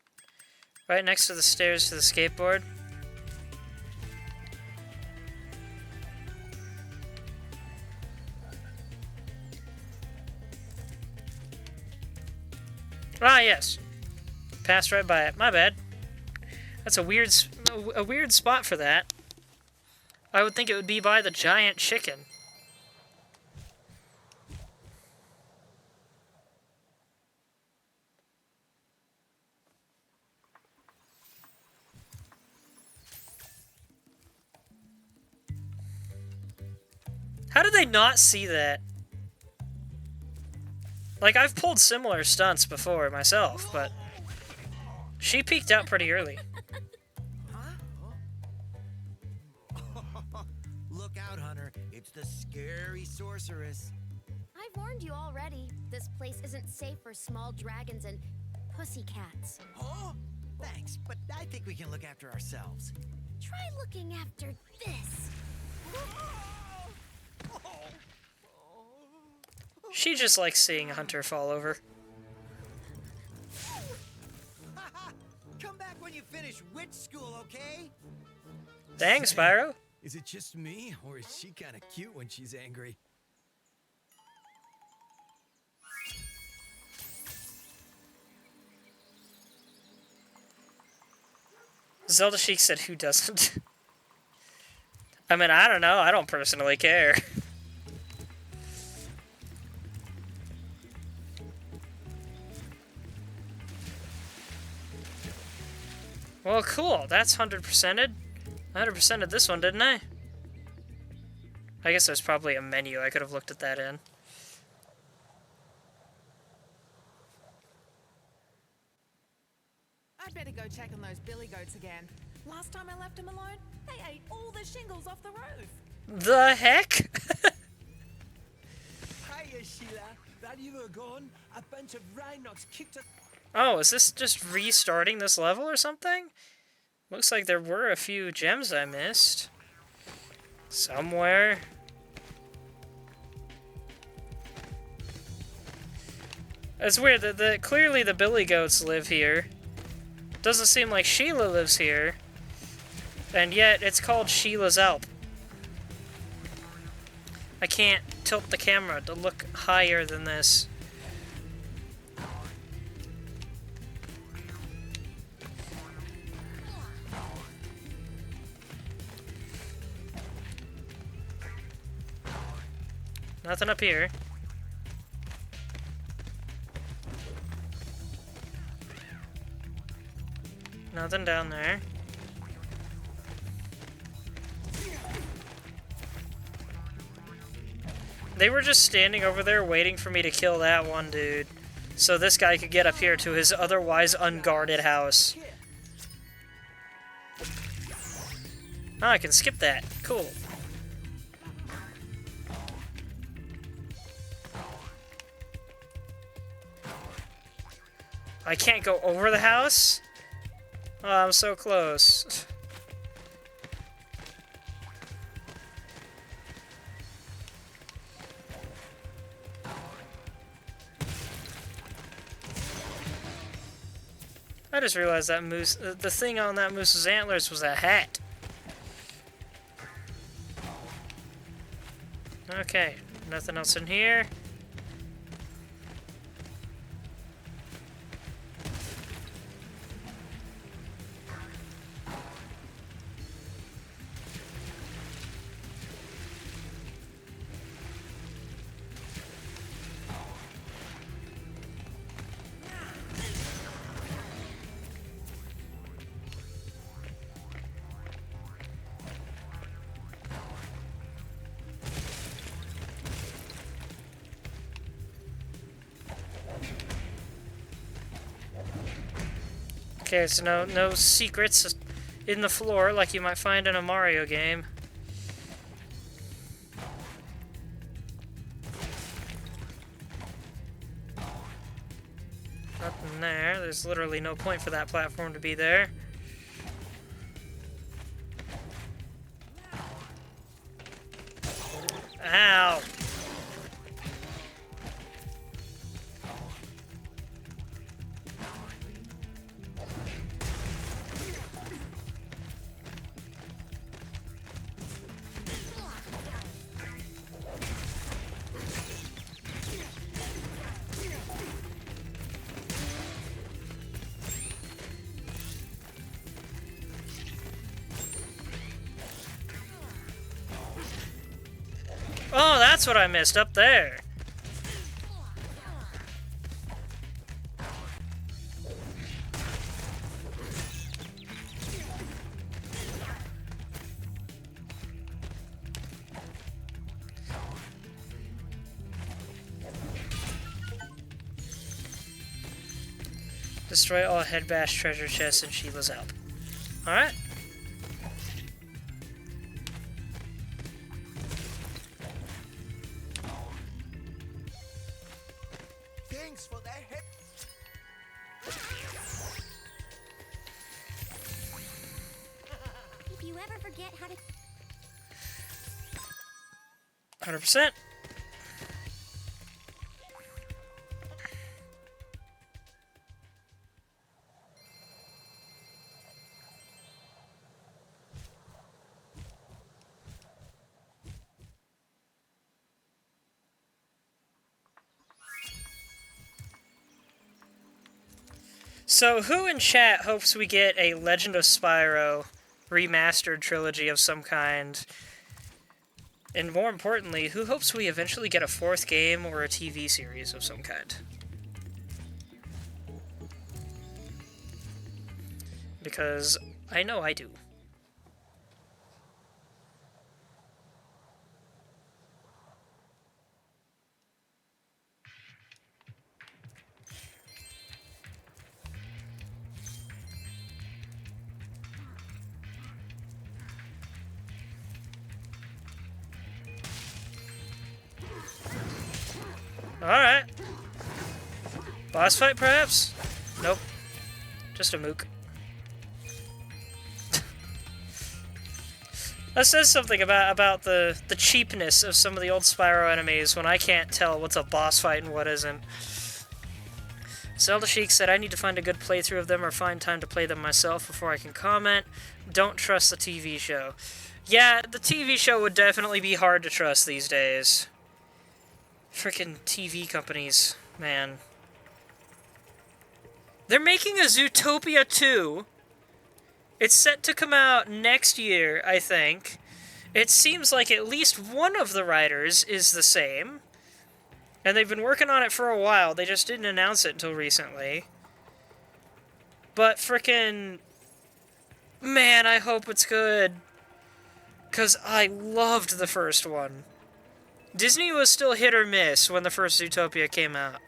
Right next to the stairs to the skateboard. Ah, yes. Passed right by it. My bad. That's a weird spot for that. I would think it would be by the giant chicken. How did they not see that? Like, I've pulled similar stunts before myself, but she peeked out pretty early. Look out, Hunter. It's the scary sorceress. I've warned you already. This place isn't safe for small dragons and pussycats. Huh? Thanks, but I think we can look after ourselves. Try looking after this. She just likes seeing Hunter fall over. Come back when you finish witch school, okay? Dang, Spyro. Is it just me, or is she kind of cute when she's angry? Zelda Sheik said, who doesn't? I mean, I don't know. I don't personally care. Well, cool. That's 100%ed. 100%ed this one, didn't I? I guess there's probably a menu. I could have looked at that in. I'd better go check on those billy goats again. Last time I left them alone, they ate all the shingles off the roof. The heck? Hiya, Sheila. While you were gone, a bunch of Rhinox kicked us. Oh, is this just restarting this level or something? Looks like there were a few gems I missed. Somewhere. It's weird that clearly the billy goats live here. Doesn't seem like Sheila lives here. And yet, it's called Sheila's Alp. I can't tilt the camera to look higher than this. Nothing up here. Nothing down there. They were just standing over there waiting for me to kill that one dude, so this guy could get up here to his otherwise unguarded house. Oh, I can skip that. Cool. I can't go over the house? Oh, I'm so close. I just realized that moose, the thing on that moose's antlers was a hat. Okay, nothing else in here. Okay, so no secrets in the floor like you might find in a Mario game. Nothing there. There's literally no point for that platform to be there. Ow! Oh, that's what I missed up there. Destroy all head bash treasure chests and Sheila's out. Alright. Thanks for the hit. If you ever forget how to... 100%. So, who in chat hopes we get a Legend of Spyro remastered trilogy of some kind? And more importantly, who hopes we eventually get a fourth game or a TV series of some kind? Because I know I do. Alright. Boss fight, perhaps? Nope. Just a mook. That says something about the cheapness of some of the old Spyro enemies when I can't tell what's a boss fight and what isn't. Zelda Sheik said, I need to find a good playthrough of them or find time to play them myself before I can comment. Don't trust the TV show. Yeah, the TV show would definitely be hard to trust these days. Frickin' TV companies, man. They're making a Zootopia 2. It's set to come out next year, I think. It seems like at least one of the writers is the same. And they've been working on it for a while. They just didn't announce it until recently. But frickin'... Man, I hope it's good. 'Cause I loved the first one. Disney was still hit or miss when the first Zootopia came out.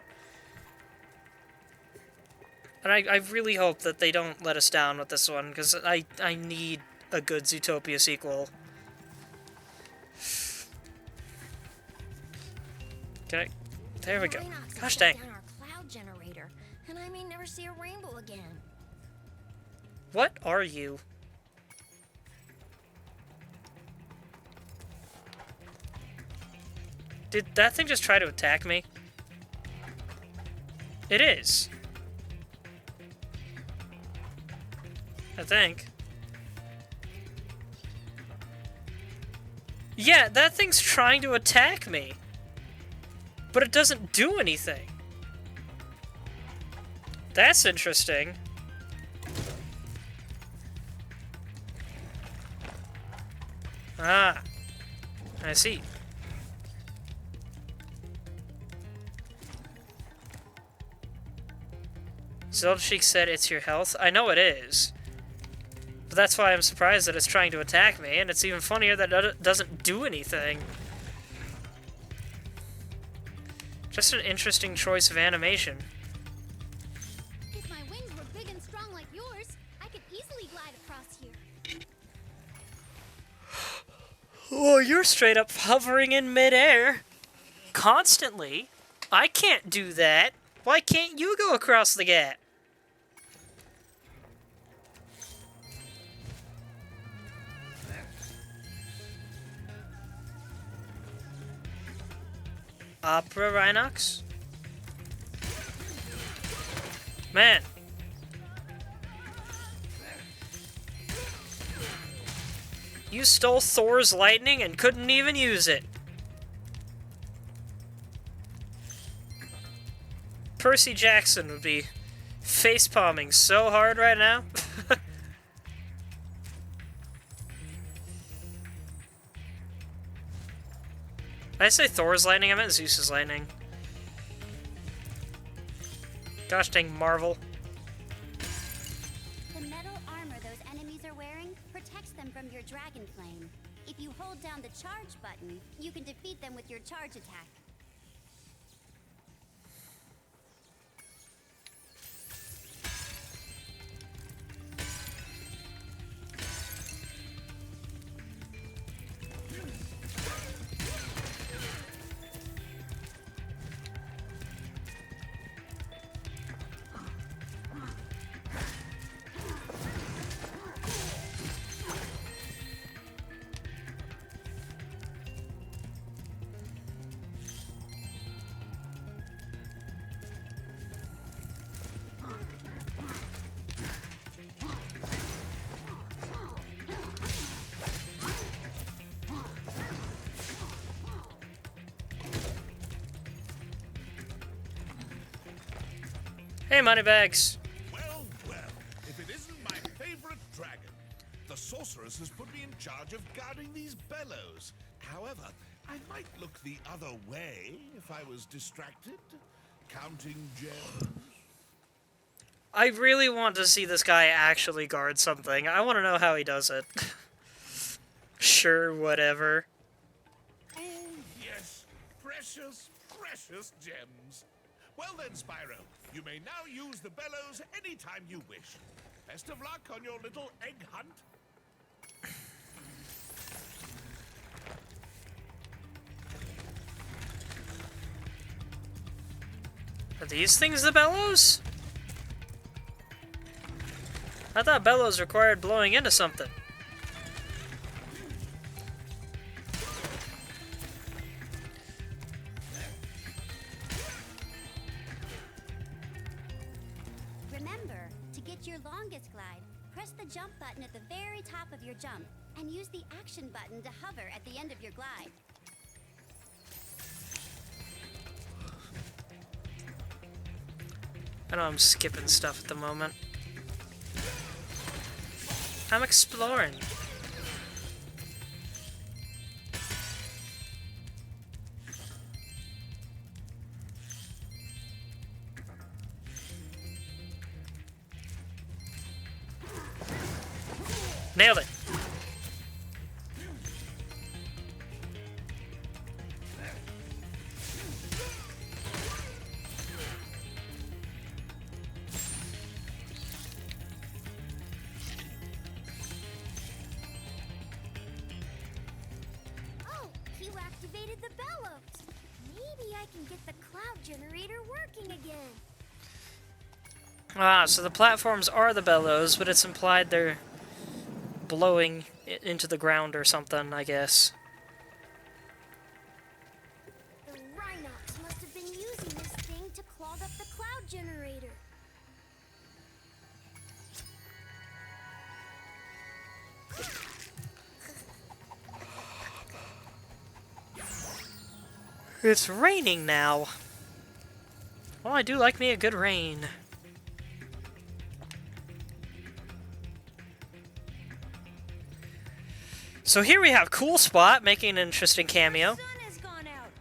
And I really hope that they don't let us down with this one, because I need a good Zootopia sequel. Can I... There we go. Gosh dang. Our cloud generator, and I may never see a rainbow again. What are you? Did that thing just try to attack me? It is. I think. Yeah, that thing's trying to attack me. But it doesn't do anything. That's interesting. Ah. I see. Zelda said it's your health. I know it is. But that's why I'm surprised that it's trying to attack me, and it's even funnier that it doesn't do anything. Just an interesting choice of animation. If my wings were big and strong like yours, I could easily glide across here. Oh, you're straight up hovering in midair. Constantly. I can't do that. Why can't you go across the gap? Opera Rhinox? Man. You stole Thor's lightning and couldn't even use it. Percy Jackson would be facepalming so hard right now. Did I say Thor's lightning? I meant Zeus's lightning. Gosh dang Marvel. The metal armor those enemies are wearing protects them from your dragon flame. If you hold down the charge button, you can defeat them with your charge attack. Hey, Moneybags. Well, well, if it isn't my favorite dragon. The sorceress has put me in charge of guarding these bellows. However, I might look the other way if I was distracted. Counting gems. I really want to see this guy actually guard something. I want to know how he does it. Sure, whatever. Oh, yes. Precious, precious gems. Well then, Spyro, you may now use the bellows anytime you wish. Best of luck on your little egg hunt. Are these things the bellows? I thought bellows required blowing into something. Remember, to get your longest glide, press the jump button at the very top of your jump, and use the action button to hover at the end of your glide. I know I'm skipping stuff at the moment. I'm exploring. Nailed it. Oh, you activated the bellows. Maybe I can get the cloud generator working again. Ah, so the platforms are the bellows, but it's implied they're blowing into the ground or something, I guess. The Rhinox must have been using this thing to clog up the cloud generator. It's raining now. Well, I do like me a good rain. So here we have Cool Spot making an interesting cameo. The sun has gone out.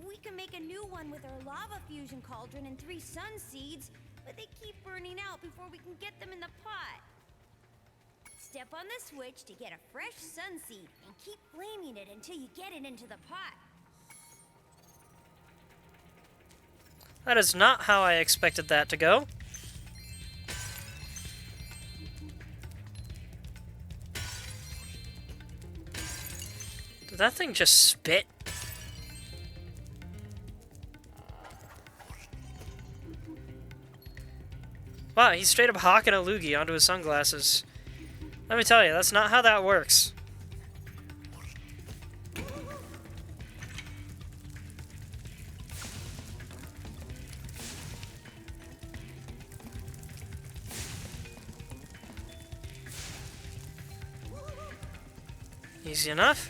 We can make a new one with our lava fusion cauldron and 3 sun seeds, but they keep burning out before we can get them in the pot. Step on the switch to get a fresh sun seed and keep flaming it until you get it into the pot. That is not how I expected that to go. Did that thing just spit? Wow, he's straight up hawking a loogie onto his sunglasses. Let me tell you, that's not how that works. Easy enough.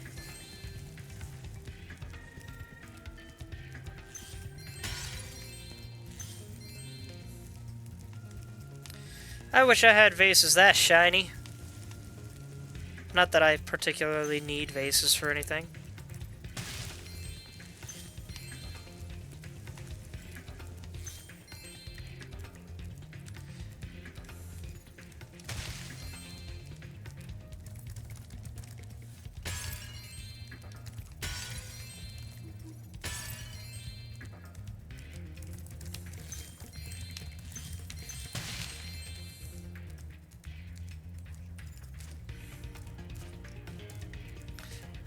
I wish I had vases that shiny. Not that I particularly need vases for anything.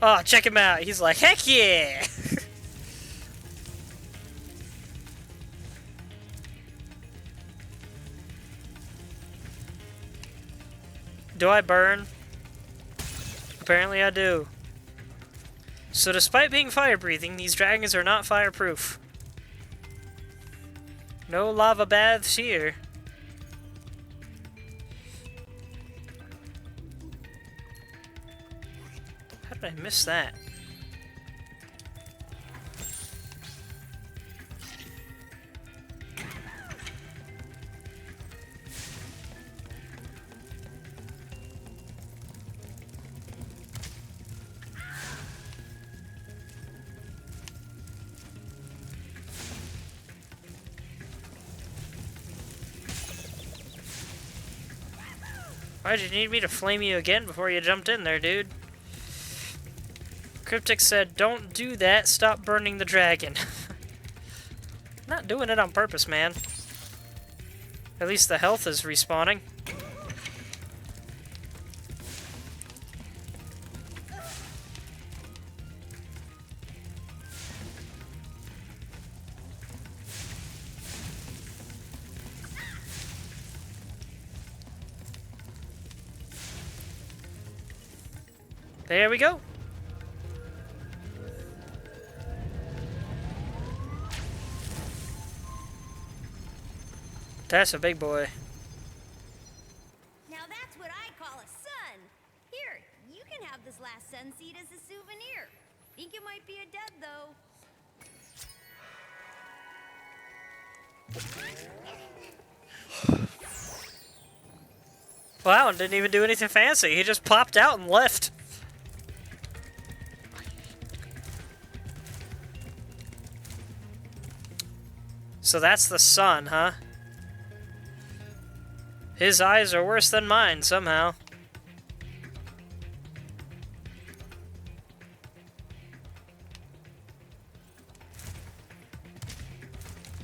Oh, check him out. He's like, heck yeah! Do I burn? Apparently I do. So despite being fire-breathing, these dragons are not fireproof. No lava baths here. How did I miss that? Why'd you need me to flame you again before you jumped in there, dude? Cryptic said, don't do that, stop burning the dragon. Not doing it on purpose, man. At least the health is respawning. There we go. That's a big boy. Now that's what I call a sun. Here, you can have this last sun seed as a souvenir. Think it might be a dud, though. Wow, and didn't even do anything fancy. He just popped out and left. So that's the sun, huh? His eyes are worse than mine, somehow.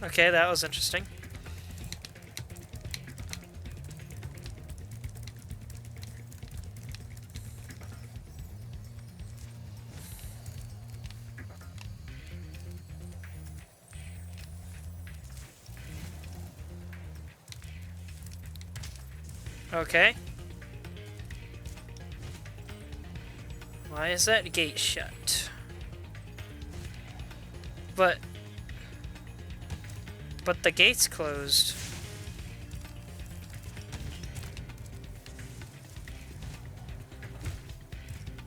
Okay, that was interesting. Okay. Why is that gate shut? But the gate's closed.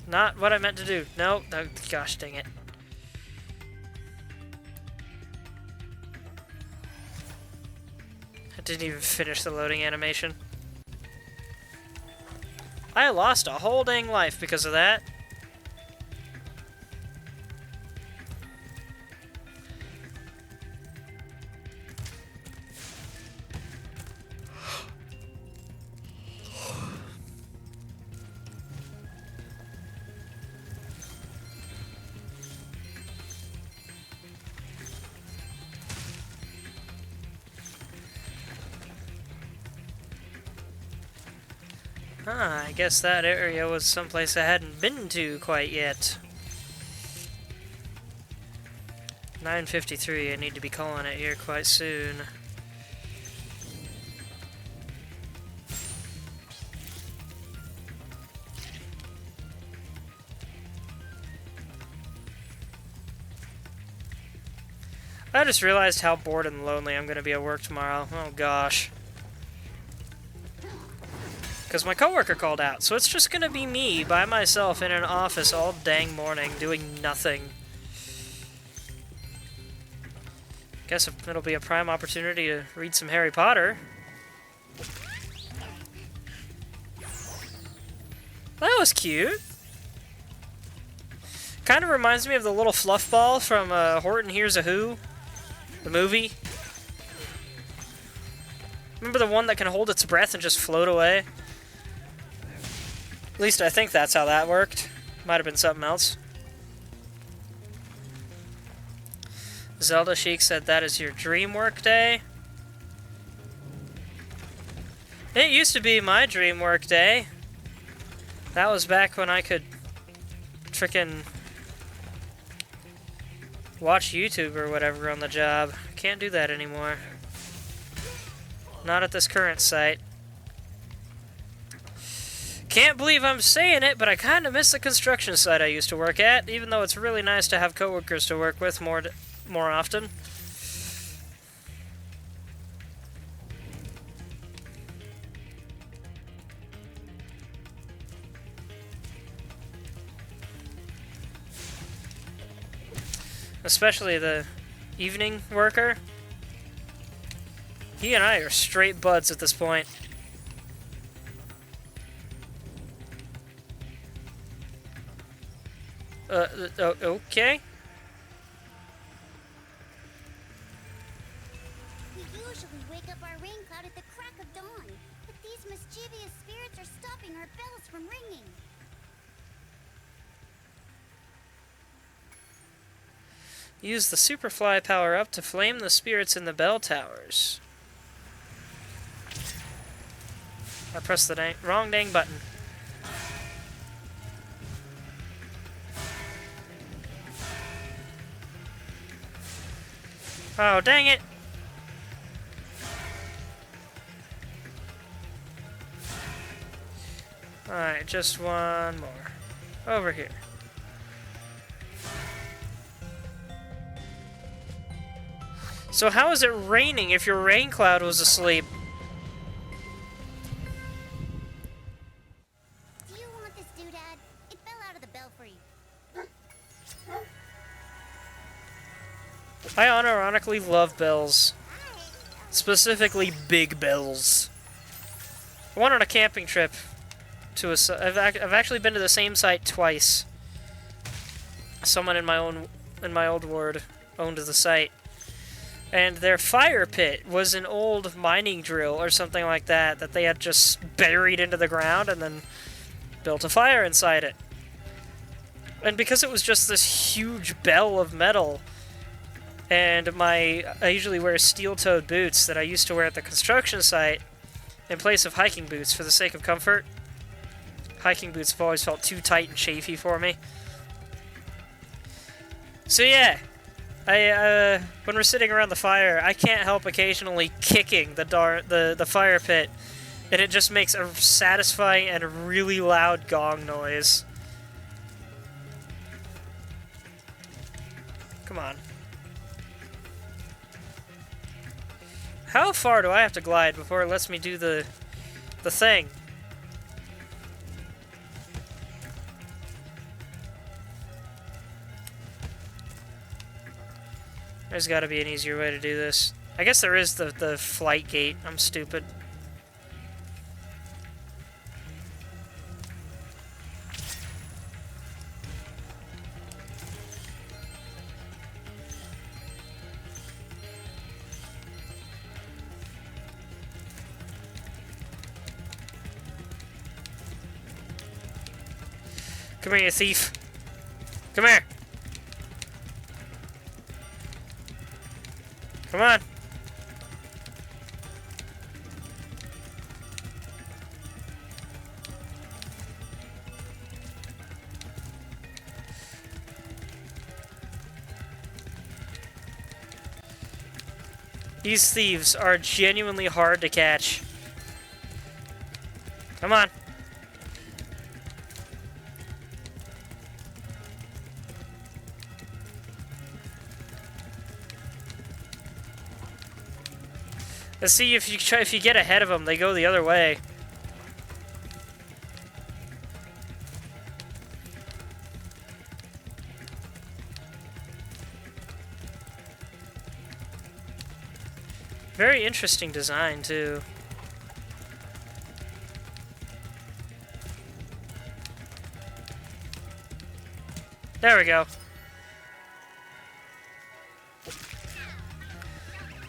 Not what I meant to do. No, no, gosh dang it. I didn't even finish the loading animation. I lost a whole dang life because of that. I guess that area was someplace I hadn't been to quite yet. 9:53, I need to be calling it here quite soon. I just realized how bored and lonely I'm going to be at work tomorrow. Oh gosh. Because my coworker called out, so it's just gonna be me by myself in an office all dang morning doing nothing. Guess it'll be a prime opportunity to read some Harry Potter. That was cute. Kind of reminds me of the little fluff ball from Horton Hears a Who, the movie. Remember the one that can hold its breath and just float away? At least I think that's how that worked. Might have been something else. Zelda Chic said that is your dream work day. It used to be my dream work day. That was back when I could frickin' watch YouTube or whatever on the job. Can't do that anymore. Not at this current site. Can't believe I'm saying it, but I kind of miss the construction site I used to work at, even though it's really nice to have coworkers to work with more often. Especially the evening worker. He and I are straight buds at this point. Okay. We usually wake up our rain cloud at the crack of dawn, but these mischievous spirits are stopping our bells from ringing. Use the Superfly power-up to flame the spirits in the bell towers. I pressed the wrong dang button. Oh, dang it! Alright, just one more. Over here. So how is it raining if your rain cloud was asleep? Do you want this doodad? It fell out of the belfry. I unironically love bells. Specifically big bells. I went on a camping trip to I've actually been to the same site twice. Someone in my old ward owned the site. And their fire pit was an old mining drill or something like that that they had just buried into the ground and then built a fire inside it. And because it was just this huge bell of metal, and I usually wear steel-toed boots that I used to wear at the construction site in place of hiking boots for the sake of comfort. Hiking boots have always felt too tight and chafy for me. So yeah, when we're sitting around the fire, I can't help occasionally kicking the fire pit and it just makes a satisfying and really loud gong noise. Come on. How far do I have to glide before it lets me do the thing? There's got to be an easier way to do this. I guess there is the flight gate. I'm stupid. Come here, you thief. Come here. Come on. These thieves are genuinely hard to catch. Come on. Let's see if you get ahead of them, they go the other way. Very interesting design, too. There we go.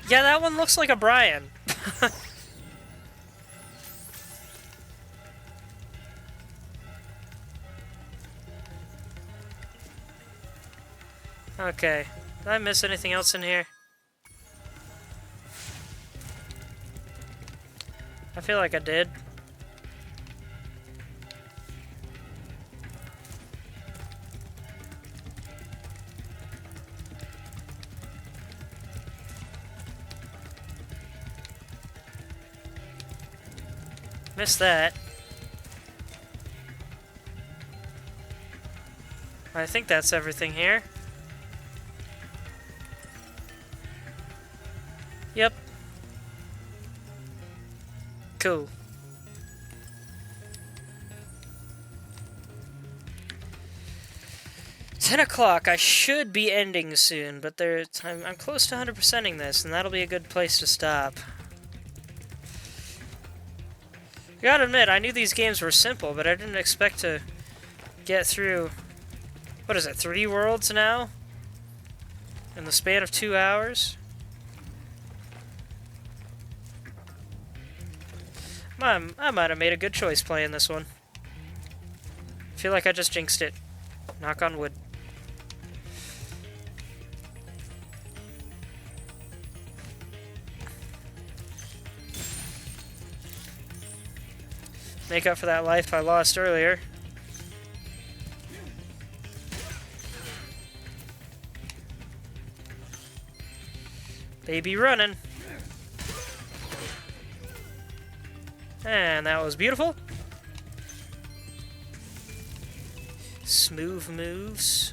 Yeah, that one looks like a Brian. Okay. Did I miss anything else in here? I feel like I did. Missed that. I think that's everything here. Yep. Cool. $10 I should be ending soon, but I'm close to 100%ing this, and that'll be a good place to stop. I gotta admit, I knew these games were simple, but I didn't expect to get through, what is it, 3 worlds now? In the span of 2 hours? I might have made a good choice playing this one. I feel like I just jinxed it. Knock on wood. Make up for that life I lost earlier. Baby running. And that was beautiful. Smooth moves.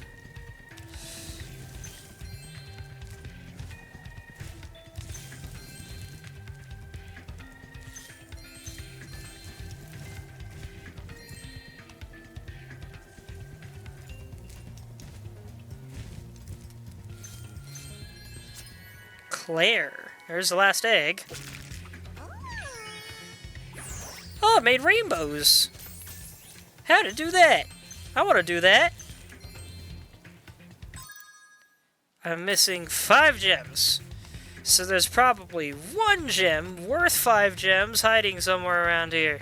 Claire. There's the last egg. Oh, it made rainbows. How to do that? I want to do that. I'm missing 5 gems. So there's probably 1 gem worth 5 gems hiding somewhere around here.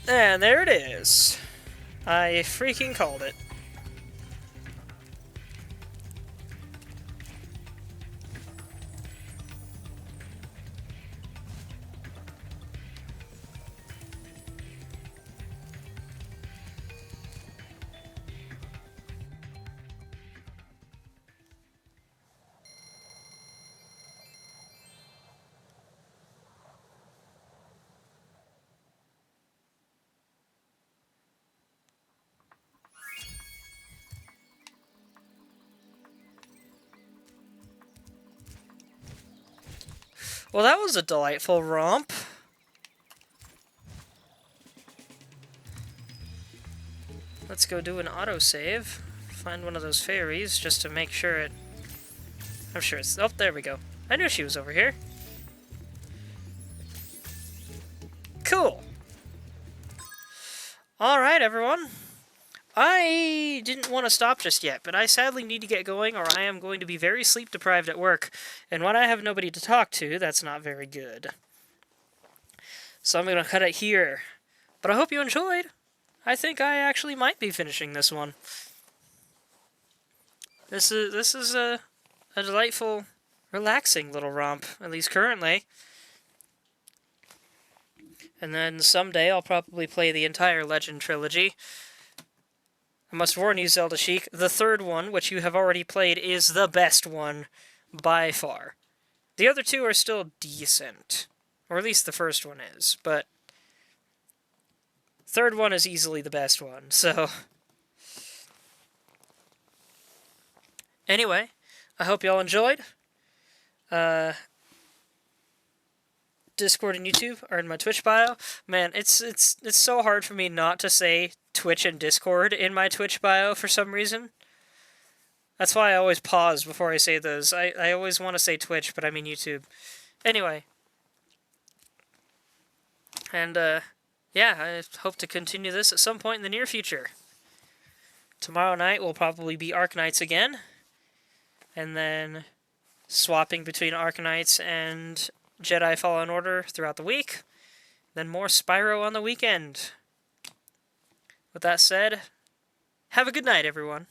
And there it is. I freaking called it. Well, that was a delightful romp. Let's go do an autosave. Find one of those fairies just to make sure it... I'm sure it's... Oh, there we go. I knew she was over here. Cool. Alright, everyone. I didn't want to stop just yet, but I sadly need to get going or I am going to be very sleep deprived at work. And when I have nobody to talk to, that's not very good. So I'm going to cut it here. But I hope you enjoyed. I think I actually might be finishing this one. This is a delightful, relaxing little romp, at least currently. And then someday I'll probably play the entire Legend trilogy. I must warn you, Zelda Sheik, the third one, which you have already played, is the best one by far. The other two are still decent. Or at least the first one is, but... third one is easily the best one, so... Anyway, I hope y'all enjoyed. Discord and YouTube are in my Twitch bio. Man, it's so hard for me not to say Twitch and Discord in my Twitch bio for some reason. That's why I always pause before I say those. I always want to say Twitch, but I mean YouTube. Anyway. And, yeah, I hope to continue this at some point in the near future. Tomorrow night will probably be Arknights again. And then swapping between Arknights and Jedi Fallen Order throughout the week. Then more Spyro on the weekend. With that said, have a good night, everyone.